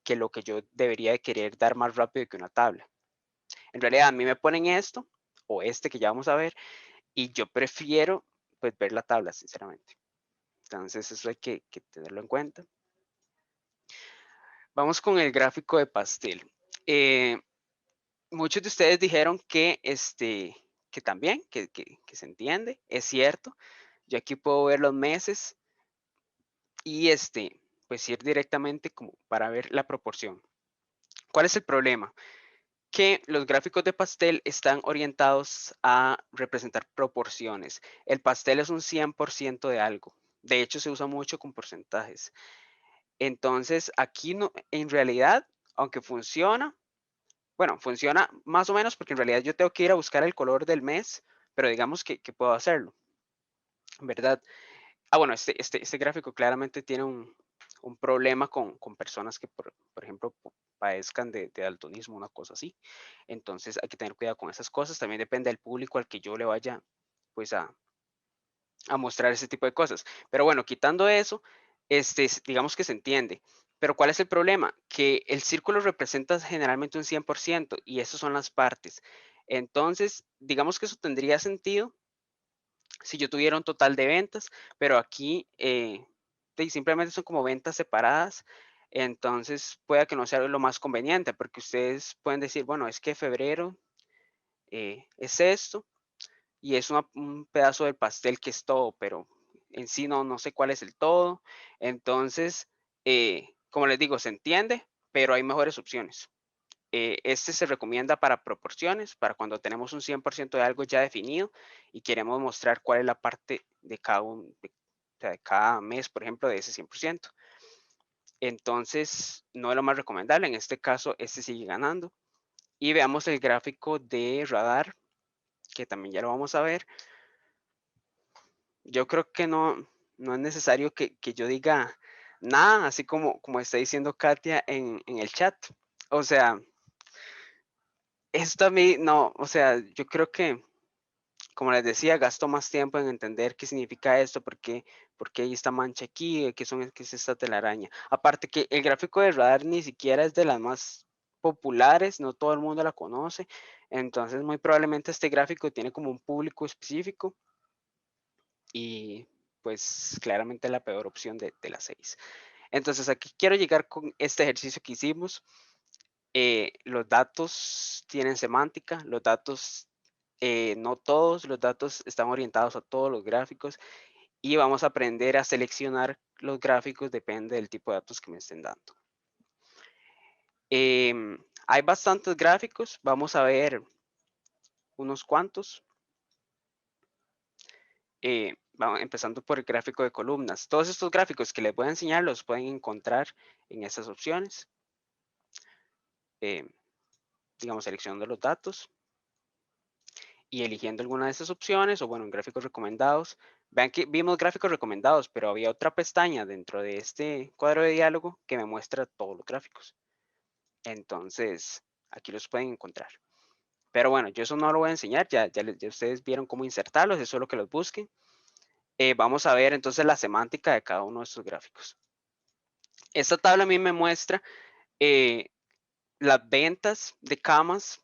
que lo que yo debería de querer dar más rápido que una tabla. En realidad a mí me ponen esto o este que ya vamos a ver y yo prefiero pues ver la tabla, sinceramente. Entonces eso hay que tenerlo en cuenta. Vamos con el gráfico de pastel. Muchos de ustedes dijeron que también, que se entiende, es cierto. Yo aquí puedo ver los meses y pues ir directamente como para ver la proporción. ¿Cuál es el problema? Que los gráficos de pastel están orientados a representar proporciones. El pastel es un 100% de algo. De hecho, se usa mucho con porcentajes. Entonces, aquí no, en realidad, aunque funciona, bueno, funciona más o menos porque en realidad yo tengo que ir a buscar el color del mes, pero digamos que puedo hacerlo, ¿verdad? Bueno, este gráfico claramente tiene un problema con personas que, por ejemplo, padezcan de daltonismo, una cosa así. Entonces hay que tener cuidado con esas cosas. También depende del público al que yo le vaya pues a mostrar ese tipo de cosas. Pero bueno, quitando eso, digamos que se entiende. Pero ¿cuál es el problema? Que el círculo representa generalmente un 100% y esas son las partes. Entonces, digamos que eso tendría sentido si yo tuviera un total de ventas, pero aquí simplemente son como ventas separadas. Entonces, puede que no sea lo más conveniente, porque ustedes pueden decir, bueno, es que febrero es esto, y es un pedazo del pastel que es todo, pero en sí no sé cuál es el todo. Entonces, como les digo, se entiende, pero hay mejores opciones. Este se recomienda para proporciones, para cuando tenemos un 100% de algo ya definido y queremos mostrar cuál es la parte de de cada mes, por ejemplo, de ese 100%. Entonces, no es lo más recomendable. En este caso, este sigue ganando. Y veamos el gráfico de radar, que también ya lo vamos a ver. Yo creo que no es necesario que yo diga nada, así como está diciendo Katia en el chat. O sea, esto a mí no, o sea, yo creo que, como les decía, gasto más tiempo en entender qué significa esto, porque hay esta mancha aquí, qué es esta telaraña. Aparte que el gráfico de radar ni siquiera es de las más populares, no todo el mundo la conoce, entonces muy probablemente este gráfico tiene como un público específico y pues claramente la peor opción de las 6. Entonces aquí quiero llegar con este ejercicio que hicimos. Los datos tienen semántica, los datos, no todos los datos están orientados a todos los gráficos y vamos a aprender a seleccionar los gráficos, depende del tipo de datos que me estén dando. Hay bastantes gráficos, vamos a ver unos cuantos. Vamos empezando por el gráfico de columnas. Todos estos gráficos que les voy a enseñar los pueden encontrar en estas opciones. Digamos, seleccionando los datos y eligiendo alguna de estas opciones o bueno, en gráficos recomendados. Vean que vimos gráficos recomendados, pero había otra pestaña dentro de este cuadro de diálogo que me muestra todos los gráficos. Entonces, aquí los pueden encontrar. Pero bueno, yo eso no lo voy a enseñar, ya ustedes vieron cómo insertarlos, es solo que los busquen. Vamos a ver entonces la semántica de cada uno de estos gráficos. Esta tabla a mí me muestra las ventas de camas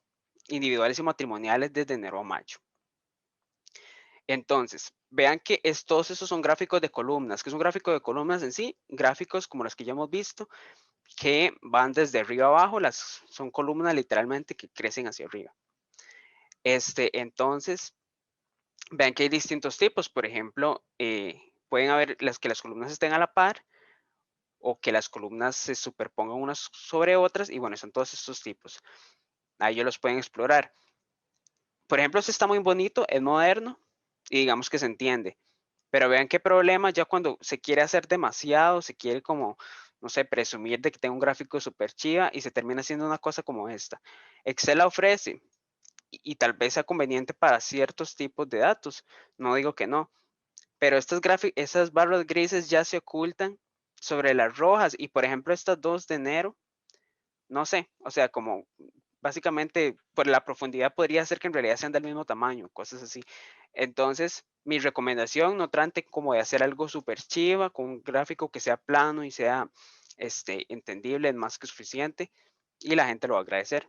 individuales y matrimoniales desde enero a mayo. Entonces, vean que todos esos son gráficos de columnas. ¿Qué es un gráfico de columnas en sí? Gráficos como los que ya hemos visto, que van desde arriba a abajo, son columnas literalmente que crecen hacia arriba. Entonces, vean que hay distintos tipos. Por ejemplo, pueden haber que las columnas estén a la par o que las columnas se superpongan unas sobre otras. Y bueno, son todos estos tipos. Ahí ellos los pueden explorar. Por ejemplo, este está muy bonito, es moderno y digamos que se entiende. Pero vean qué problema ya cuando se quiere hacer demasiado, se quiere como, no sé, presumir de que tengo un gráfico súper chiva y se termina haciendo una cosa como esta. Excel la ofrece y tal vez sea conveniente para ciertos tipos de datos. No digo que no, pero esas barras grises ya se ocultan sobre las rojas y por ejemplo estas 2 de enero, no sé, o sea, como básicamente por la profundidad podría ser que en realidad sean del mismo tamaño, cosas así. Entonces, mi recomendación, no trate como de hacer algo súper chiva, con un gráfico que sea plano y sea entendible, es más que suficiente y la gente lo va a agradecer.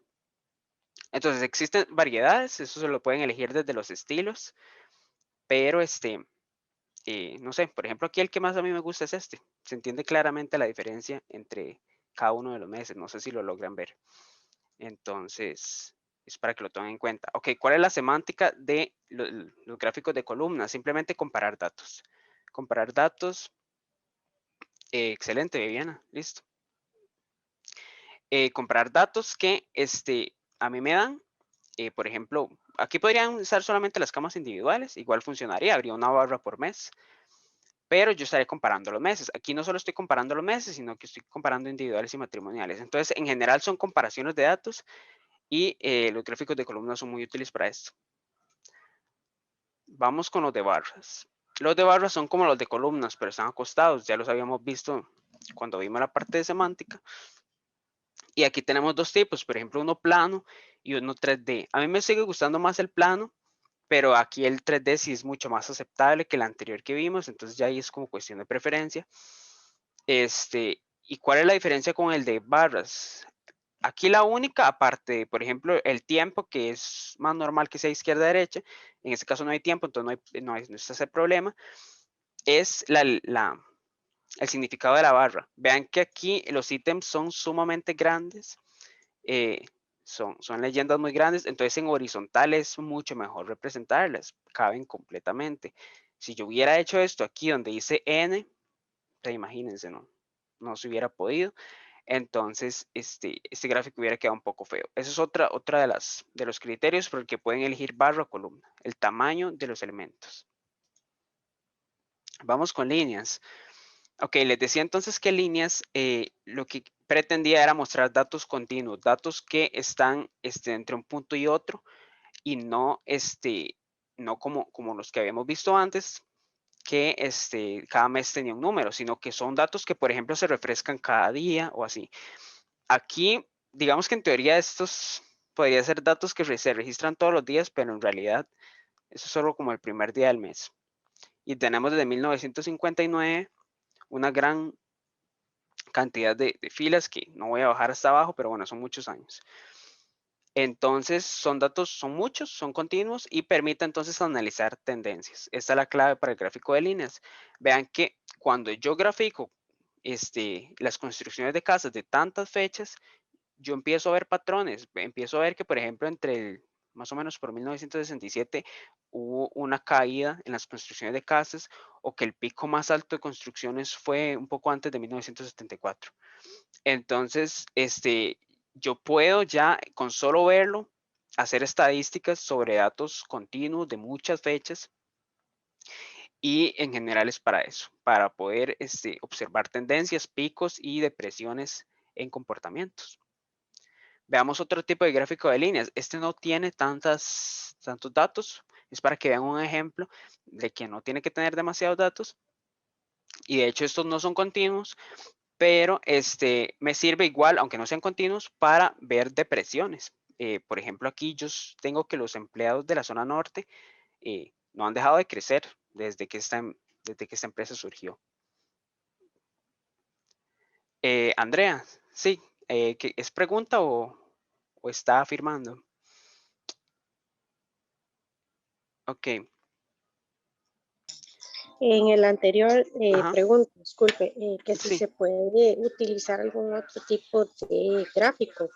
Entonces, existen variedades, eso se lo pueden elegir desde los estilos, pero no sé, por ejemplo, aquí el que más a mí me gusta es este. Se entiende claramente la diferencia entre cada uno de los meses, no sé si lo logran ver. Entonces, es para que lo tomen en cuenta. Ok, ¿cuál es la semántica de los gráficos de columnas? Simplemente comparar datos. Comparar datos. Excelente, Viviana. Listo. Comparar datos que a mí me dan, por ejemplo, aquí podrían usar solamente las camas individuales. Igual funcionaría, habría una barra por mes. Pero yo estaré comparando los meses. Aquí no solo estoy comparando los meses, sino que estoy comparando individuales y matrimoniales. Entonces, en general son comparaciones de datos y los gráficos de columnas son muy útiles para esto. Vamos con los de barras. Los de barras son como los de columnas, pero están acostados. Ya los habíamos visto cuando vimos la parte de semántica. Y aquí tenemos 2 tipos, por ejemplo, uno plano y uno 3D. A mí me sigue gustando más el plano, pero aquí el 3D sí es mucho más aceptable que el anterior que vimos, entonces ya ahí es como cuestión de preferencia. ¿Y cuál es la diferencia con el de barras? Aquí la única, aparte, por ejemplo, el tiempo, que es más normal que sea izquierda-derecha, en este caso no hay tiempo, entonces no está ese problema, es el significado de la barra. Vean que aquí los ítems son sumamente grandes, son leyendas muy grandes, entonces en horizontal es mucho mejor representarlas, caben completamente. Si yo hubiera hecho esto aquí donde dice N, pues imagínense, no se hubiera podido. Entonces, este gráfico hubiera quedado un poco feo. Esa es otra de los criterios por el que pueden elegir barra o columna, el tamaño de los elementos. Vamos con líneas. Ok, les decía entonces que líneas lo que pretendía era mostrar datos continuos, datos que están entre un punto y otro y no, no como los que habíamos visto antes, que cada mes tenía un número, sino que son datos que, por ejemplo, se refrescan cada día o así. Aquí, digamos que en teoría estos podrían ser datos que se registran todos los días, pero en realidad eso es solo como el primer día del mes. Y tenemos desde 1959 una gran cantidad de filas que no voy a bajar hasta abajo, pero bueno, son muchos años. Entonces, son muchos, son continuos y permite entonces analizar tendencias. Esta es la clave para el gráfico de líneas. Vean que cuando yo grafico las construcciones de casas de tantas fechas, yo empiezo a ver patrones. Empiezo a ver que, por ejemplo, más o menos por 1967 hubo una caída en las construcciones de casas o que el pico más alto de construcciones fue un poco antes de 1974. Entonces, yo puedo ya con solo verlo hacer estadísticas sobre datos continuos de muchas fechas y en general es para eso, para poder observar tendencias, picos y depresiones en comportamientos. Veamos otro tipo de gráfico de líneas. Este no tiene tantos datos, es para que vean un ejemplo de que no tiene que tener demasiados datos y de hecho estos no son continuos, pero me sirve igual, aunque no sean continuos, para ver depresiones. Por ejemplo, aquí yo tengo que los empleados de la zona norte no han dejado de crecer desde que esta empresa surgió. Andrea, sí, ¿es pregunta o está afirmando? Ok. En el anterior Ajá, pregunta, disculpe, que si sí. se puede utilizar algún otro tipo de gráfico.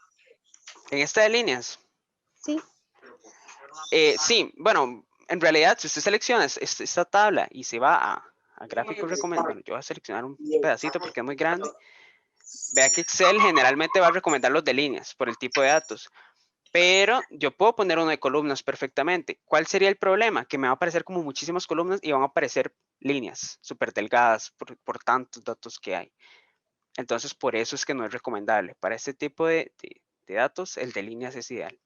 En esta de líneas. Sí. Sí, bueno, en realidad, si usted selecciona esta tabla y se va a gráficos recomendados, bueno, yo voy a seleccionar un pedacito porque es muy grande. Vea que Excel generalmente va a recomendar los de líneas por el tipo de datos, pero yo puedo poner uno de columnas perfectamente. ¿Cuál sería el problema? Que me va a aparecer como muchísimas columnas y van a aparecer líneas súper delgadas por tantos datos que hay. Entonces, por eso es que no es recomendable. Para este tipo de datos, el de líneas es ideal.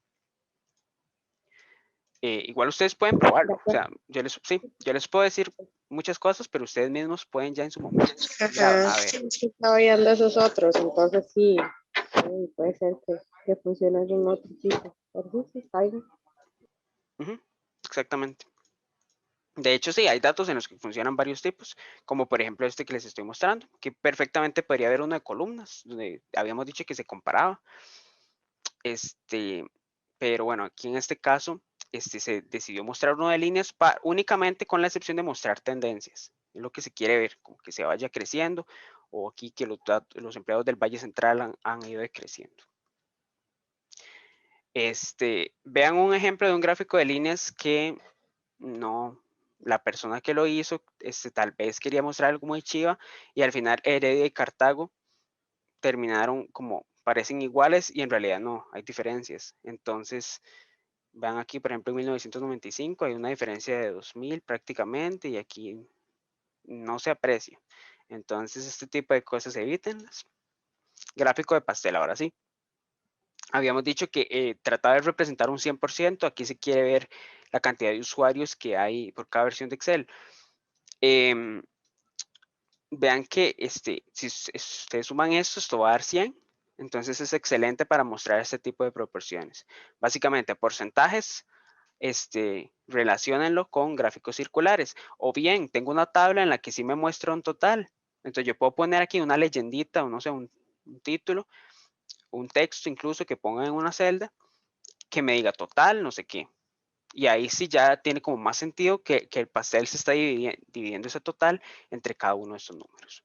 Igual ustedes pueden probarlo. O sea, yo les puedo decir muchas cosas, pero ustedes mismos pueden ya en su momento ir Ajá, a ver. estaba viendo esos otros, entonces sí, puede ser que funcione en otro tipo. Pero sí, está bien. Ujú, exactamente. De hecho, sí, hay datos en los que funcionan varios tipos, como por ejemplo este que les estoy mostrando, que perfectamente podría haber uno de columnas, donde habíamos dicho que se comparaba. Pero bueno, aquí en este caso, se decidió mostrar uno de líneas únicamente con la excepción de mostrar tendencias. Es lo que se quiere ver, como que se vaya creciendo, o aquí que los empleados del Valle Central han ido decreciendo. Vean un ejemplo de un gráfico de líneas que no, la persona que lo hizo, tal vez quería mostrar algo muy chiva y al final Heredia y Cartago terminaron como parecen iguales y en realidad no, hay diferencias. Entonces, vean aquí, por ejemplo, en 1995 hay una diferencia de 2000 prácticamente y aquí no se aprecia. Entonces, este tipo de cosas evítenlas. Gráfico de pastel, ahora sí. Habíamos dicho que trataba de representar un 100%, aquí se quiere ver la cantidad de usuarios que hay por cada versión de Excel. Em, Vean que si ustedes suman esto va a dar 100. Entonces es excelente para mostrar este tipo de proporciones. Básicamente, porcentajes, relaciónenlo con gráficos circulares. O bien, tengo una tabla en la que sí me muestra un total. Entonces yo puedo poner aquí una leyendita o no sé, un título, un texto incluso que ponga en una celda que me diga total, no sé qué. Y ahí sí ya tiene como más sentido que el pastel se está dividiendo ese total entre cada uno de estos números.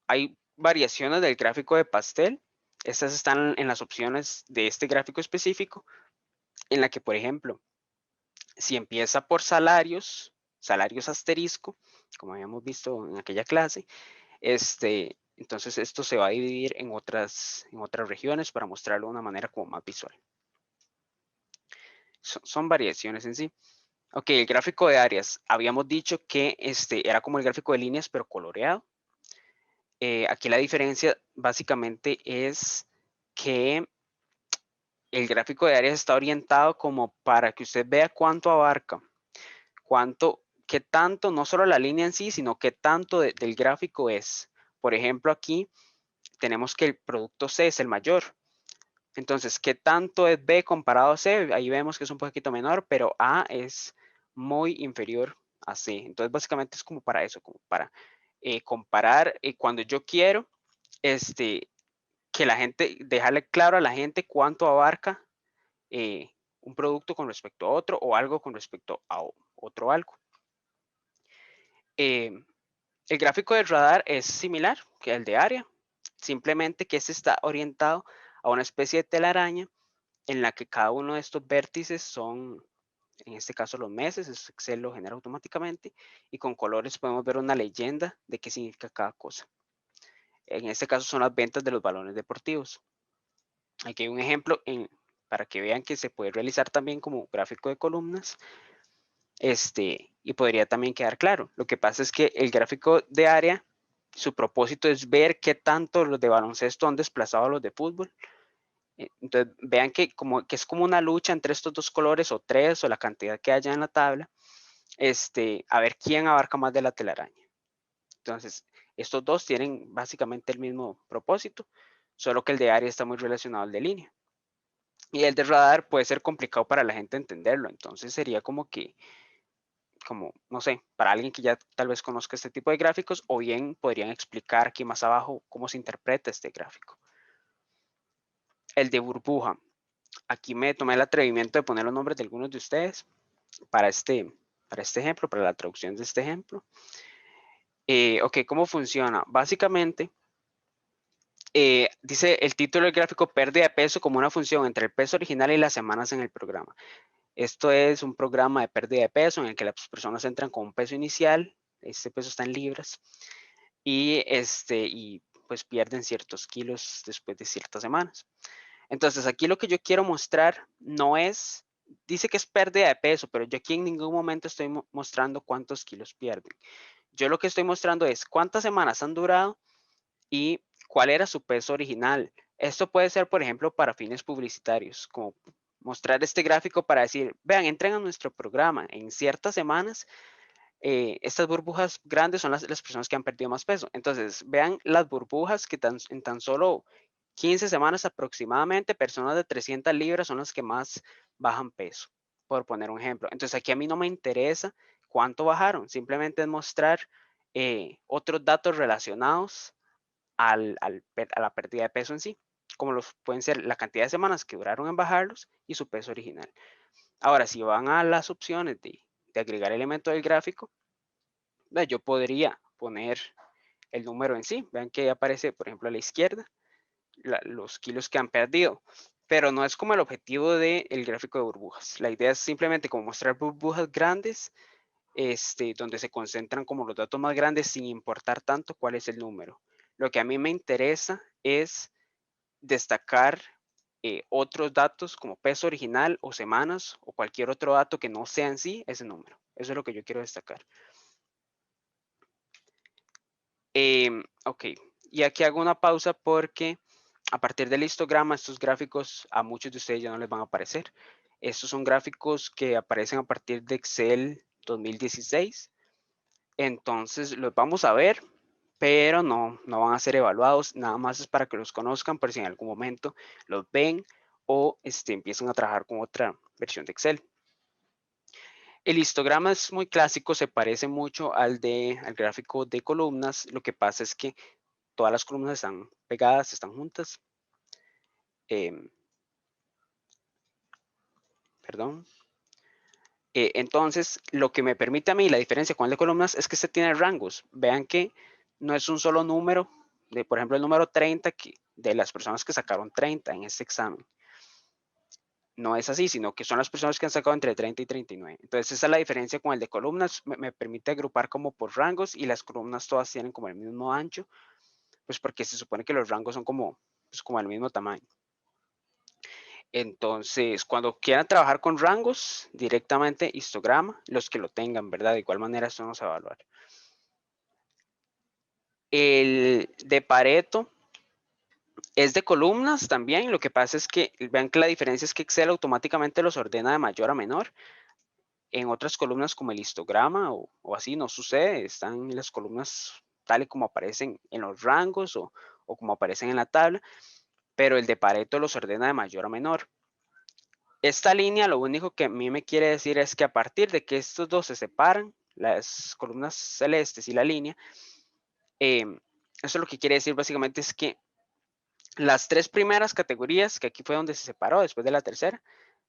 Hay variaciones del gráfico de pastel. Estas están en las opciones de este gráfico específico, en la que, por ejemplo, si empieza por salarios asterisco, como habíamos visto en aquella clase, entonces esto se va a dividir en otras regiones para mostrarlo de una manera como más visual. Son variaciones en sí. Ok, el gráfico de áreas. Habíamos dicho que era como el gráfico de líneas, pero coloreado. Aquí la diferencia básicamente es que el gráfico de áreas está orientado como para que usted vea cuánto abarca, qué tanto, no solo la línea en sí, sino qué tanto del gráfico es. Por ejemplo, aquí tenemos que el producto C es el mayor. Entonces, ¿qué tanto es B comparado a C? Ahí vemos que es un poquito menor, pero A es muy inferior a C. Entonces, básicamente es como para eso, como para comparar cuando yo quiero que la gente, dejarle claro a la gente cuánto abarca un producto con respecto a otro o algo con respecto a otro algo. El gráfico del radar es similar que el de área, simplemente que este está orientado a una especie de telaraña en la que cada uno de estos vértices son, en este caso, los meses, Excel lo genera automáticamente, y con colores podemos ver una leyenda de qué significa cada cosa. En este caso son las ventas de los balones deportivos. Aquí hay un ejemplo para que vean que se puede realizar también como gráfico de columnas, y podría también quedar claro. Lo que pasa es que el gráfico de área, su propósito es ver qué tanto los de baloncesto han desplazado a los de fútbol. Entonces vean que es como una lucha entre estos dos colores o tres o la cantidad que haya en la tabla, a ver quién abarca más de la telaraña. Entonces, estos dos tienen básicamente el mismo propósito, solo que el de área está muy relacionado al de línea. Y el de radar puede ser complicado para la gente entenderlo, entonces sería como, no sé, para alguien que ya tal vez conozca este tipo de gráficos, o bien podrían explicar aquí más abajo cómo se interpreta este gráfico. El de burbuja. Aquí me tomé el atrevimiento de poner los nombres de algunos de ustedes para este este ejemplo, para la traducción de este ejemplo. Ok, ¿cómo funciona? Básicamente, dice el título del gráfico pérdida de peso como una función entre el peso original y las semanas en el programa. Esto es un programa de pérdida de peso en el que las personas entran con un peso inicial, este peso está en libras, y pues pierden ciertos kilos después de ciertas semanas. Entonces aquí lo que yo quiero mostrar no es, dice que es pérdida de peso, pero yo aquí en ningún momento estoy mostrando cuántos kilos pierden. Yo lo que estoy mostrando es cuántas semanas han durado y cuál era su peso original. Esto puede ser, por ejemplo, para fines publicitarios, como mostrar este gráfico para decir, vean, entren a nuestro programa en ciertas semanas. Estas burbujas grandes son las personas que han perdido más peso. Entonces, vean las burbujas que en tan solo 15 semanas aproximadamente, personas de 300 libras son las que más bajan peso, por poner un ejemplo. Entonces, aquí a mí no me interesa cuánto bajaron, simplemente es mostrar otros datos relacionados a la pérdida de peso en sí, como los pueden ser la cantidad de semanas que duraron en bajarlos y su peso original. Ahora, si van a las opciones de agregar elemento del gráfico, yo podría poner el número en sí. Vean que aparece, por ejemplo, a la izquierda, los kilos que han perdido. Pero no es como el objetivo del gráfico de burbujas. La idea es simplemente como mostrar burbujas grandes, donde se concentran como los datos más grandes sin importar tanto cuál es el número. Lo que a mí me interesa es destacar otros datos como peso original o semanas o cualquier otro dato que no sea en sí ese número. Eso es lo que yo quiero destacar. Ok, y aquí hago una pausa porque a partir del histograma estos gráficos a muchos de ustedes ya no les van a aparecer. Estos son gráficos que aparecen a partir de Excel 2016. Entonces los vamos a ver, pero no van a ser evaluados. Nada más es para que los conozcan por si en algún momento los ven o empiezan a trabajar con otra versión de Excel. El histograma es muy clásico, se parece mucho al gráfico de columnas. Lo que pasa es que todas las columnas están pegadas, están juntas. Perdón. Entonces, lo que me permite a mí la diferencia con el de columnas es que este tiene rangos. Vean que no es un solo número, por ejemplo, el número 30 de las personas que sacaron 30 en este examen. No es así, sino que son las personas que han sacado entre 30 y 39. Entonces, esa es la diferencia con el de columnas. Me permite agrupar como por rangos y las columnas todas tienen como el mismo ancho, pues porque se supone que los rangos son como el mismo tamaño. Entonces, cuando quieran trabajar con rangos, directamente histograma, los que lo tengan, ¿verdad? De igual manera, esto no se va a evaluar. El de Pareto es de columnas también. Lo que pasa es que, vean que la diferencia es que Excel automáticamente los ordena de mayor a menor. En otras columnas como el histograma o así no sucede. Están las columnas tal y como aparecen en los rangos o como aparecen en la tabla. Pero el de Pareto los ordena de mayor a menor. Esta línea lo único que a mí me quiere decir es que a partir de que estos dos se separan, las columnas celestes y la línea, eso lo que quiere decir básicamente es que las tres primeras categorías, que aquí fue donde se separó después de la tercera,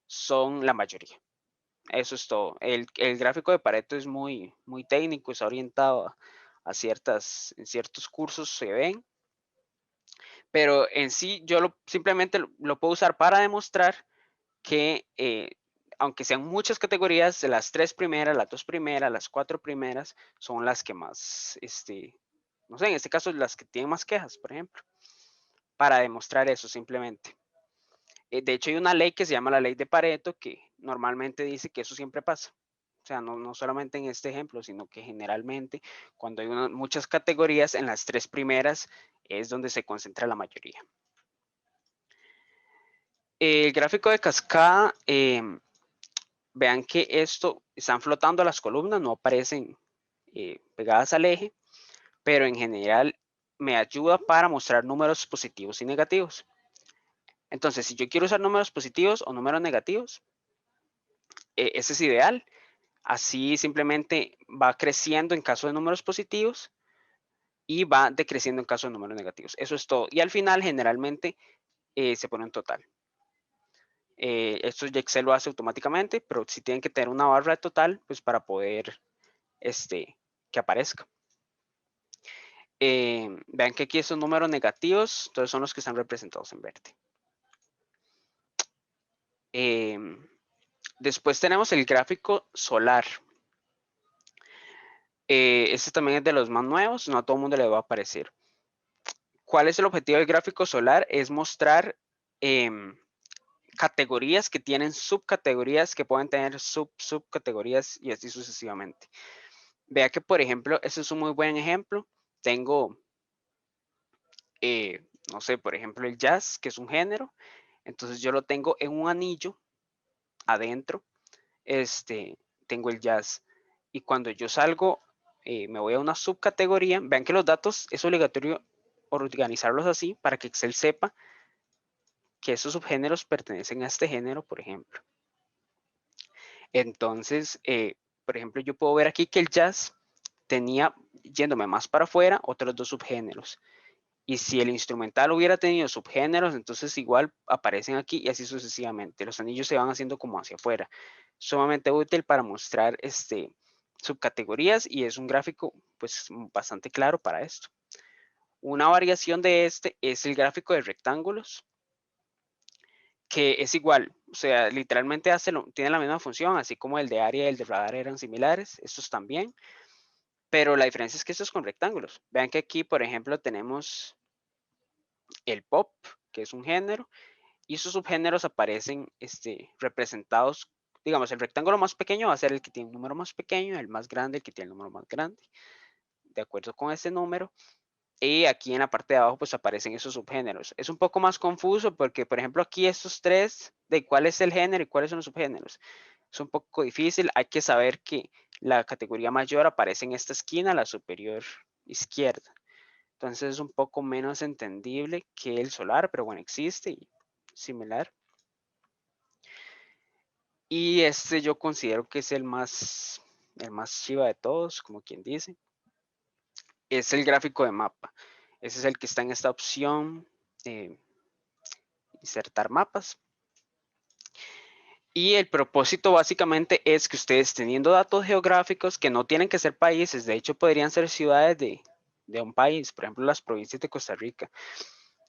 son la mayoría. Eso es todo. El gráfico de Pareto es muy técnico, está orientado a ciertos cursos se ven, pero en sí yo simplemente lo puedo usar para demostrar que aunque sean muchas categorías, las tres primeras, las dos primeras, las cuatro primeras son las que más, no sé, en este caso las que tienen más quejas, por ejemplo, para demostrar eso simplemente. De hecho, hay una ley que se llama la ley de Pareto que normalmente dice que eso siempre pasa. O sea, no solamente en este ejemplo, sino que generalmente cuando hay muchas categorías, en las tres primeras es donde se concentra la mayoría. El gráfico de cascada, vean que están flotando las columnas, no aparecen pegadas al eje, pero en general me ayuda para mostrar números positivos y negativos. Entonces, si yo quiero usar números positivos o números negativos, ese es ideal. Así simplemente va creciendo en caso de números positivos y va decreciendo en caso de números negativos. Eso es todo. Y al final, generalmente, se pone un total. Esto ya Excel lo hace automáticamente, pero sí tienen que tener una barra total pues para poder que aparezca. Vean que aquí estos números negativos, entonces son los que están representados en verde. Después tenemos el gráfico solar. Este también es de los más nuevos, no a todo el mundo le va a aparecer. ¿Cuál es el objetivo del gráfico solar? Es mostrar categorías que tienen subcategorías que pueden tener subcategorías y así sucesivamente. Vea que, por ejemplo, este es un muy buen ejemplo. Tengo, no sé, por ejemplo, el jazz, que es un género. Entonces yo lo tengo en un anillo adentro. Tengo el jazz. Y cuando yo salgo, me voy a una subcategoría. Vean que los datos es obligatorio organizarlos así para que Excel sepa que esos subgéneros pertenecen a este género, por ejemplo. Entonces, por ejemplo, yo puedo ver aquí que el jazz tenía, yéndome más para afuera, otros dos subgéneros. Y si el instrumental hubiera tenido subgéneros, entonces igual aparecen aquí y así sucesivamente. Los anillos se van haciendo como hacia afuera. Sumamente útil para mostrar subcategorías y es un gráfico pues bastante claro para esto. Una variación de este es el gráfico de rectángulos, que es igual, o sea, literalmente tiene la misma función, así como el de área y el de radar eran similares, estos también, pero la diferencia es que estos con rectángulos. Vean que aquí, por ejemplo, tenemos el pop, que es un género, y sus subgéneros aparecen representados, digamos, el rectángulo más pequeño va a ser el que tiene un número más pequeño, el más grande, el que tiene el número más grande, de acuerdo con ese número. Y aquí en la parte de abajo pues aparecen esos subgéneros. Es un poco más confuso porque, por ejemplo, aquí estos tres, de cuál es el género y cuáles son los subgéneros. Es un poco difícil. Hay que saber que la categoría mayor aparece en esta esquina, la superior izquierda. Entonces es un poco menos entendible que el solar, pero bueno, existe y similar. Y yo considero que es el más chiva de todos, como quien dice. Es el gráfico de mapa. Ese es el que está en esta opción, insertar mapas. Y el propósito básicamente es que ustedes teniendo datos geográficos que no tienen que ser países, de hecho podrían ser ciudades de un país, por ejemplo las provincias de Costa Rica.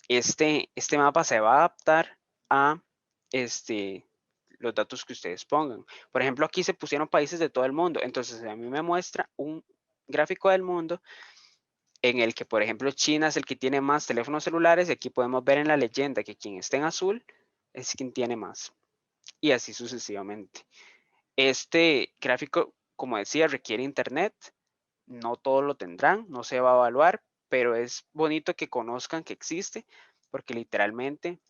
Este mapa se va a adaptar a los datos que ustedes pongan. Por ejemplo, aquí se pusieron países de todo el mundo, entonces a mí me muestra un gráfico del mundo en el que, por ejemplo, China es el que tiene más teléfonos celulares y aquí podemos ver en la leyenda que quien está en azul es quien tiene más. Y así sucesivamente. Este gráfico, como decía, requiere internet. No todos lo tendrán, no se va a evaluar, pero es bonito que conozcan que existe, porque literalmente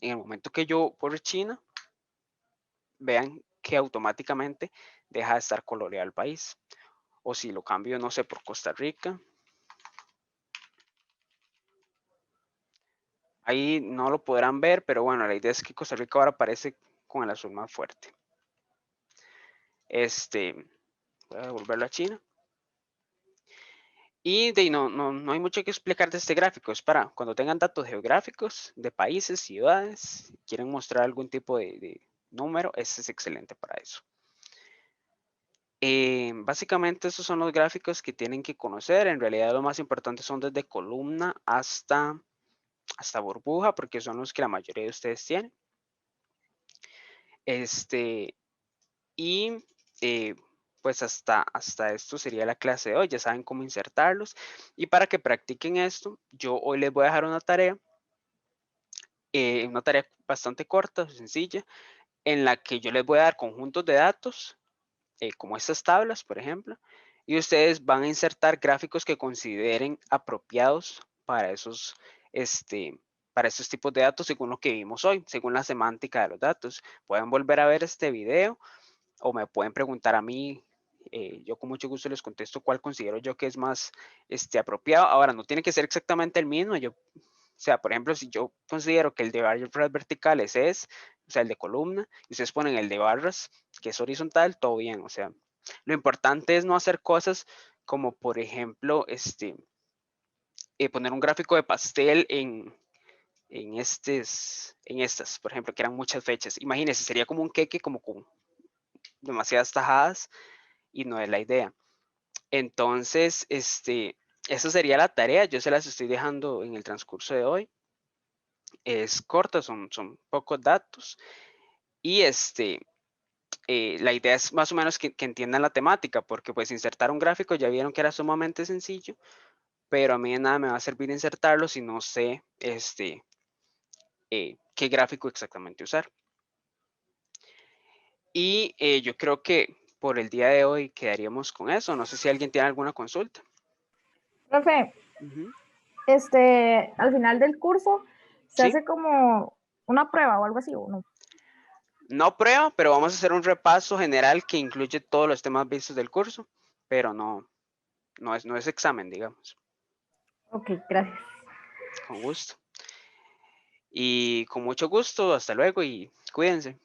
en el momento que yo por China, vean que automáticamente deja de estar coloreado el país. O si lo cambio, no sé, por Costa Rica. Ahí no lo podrán ver, pero bueno, la idea es que Costa Rica ahora aparece con el azul más fuerte. Voy a devolverlo a China. Y no hay mucho que explicar de este gráfico. Es para cuando tengan datos geográficos de países, ciudades, quieren mostrar algún tipo de número, este es excelente para eso. Básicamente esos son los gráficos que tienen que conocer. En realidad lo más importante son desde columna hasta burbuja, porque son los que la mayoría de ustedes tienen. Pues hasta esto sería la clase de hoy. Ya saben cómo insertarlos. Y para que practiquen esto, yo hoy les voy a dejar una tarea bastante corta, sencilla, en la que yo les voy a dar conjuntos de datos, como estas tablas, por ejemplo, y ustedes van a insertar gráficos que consideren apropiados para estos tipos de datos según lo que vimos hoy, según la semántica de los datos. Pueden volver a ver este video o me pueden preguntar a mí. Yo con mucho gusto les contesto cuál considero yo que es más apropiado. Ahora, no tiene que ser exactamente el mismo. O sea, por ejemplo, si yo considero que el de barras verticales o sea, el de columna, y ustedes ponen el de barras, que es horizontal, todo bien. O sea, lo importante es no hacer cosas como, por ejemplo, poner un gráfico de pastel en estas, por ejemplo, que eran muchas fechas. Imagínense, sería como un queque como con demasiadas tajadas y no es la idea. Entonces, esa sería la tarea. Yo se las estoy dejando en el transcurso de hoy. Es corta, son pocos datos. Y la idea es más o menos que entiendan la temática, porque pues insertar un gráfico ya vieron que era sumamente sencillo, pero a mí de nada me va a servir insertarlo si no sé qué gráfico exactamente usar. Y yo creo que por el día de hoy quedaríamos con eso. No sé si alguien tiene alguna consulta. Profe, Ujú. al final del curso se Sí. hace como una prueba o algo así, ¿o no? No prueba, pero vamos a hacer un repaso general que incluye todos los temas vistos del curso, pero no es examen, digamos. Ok, gracias. Con gusto. Y con mucho gusto, hasta luego y cuídense.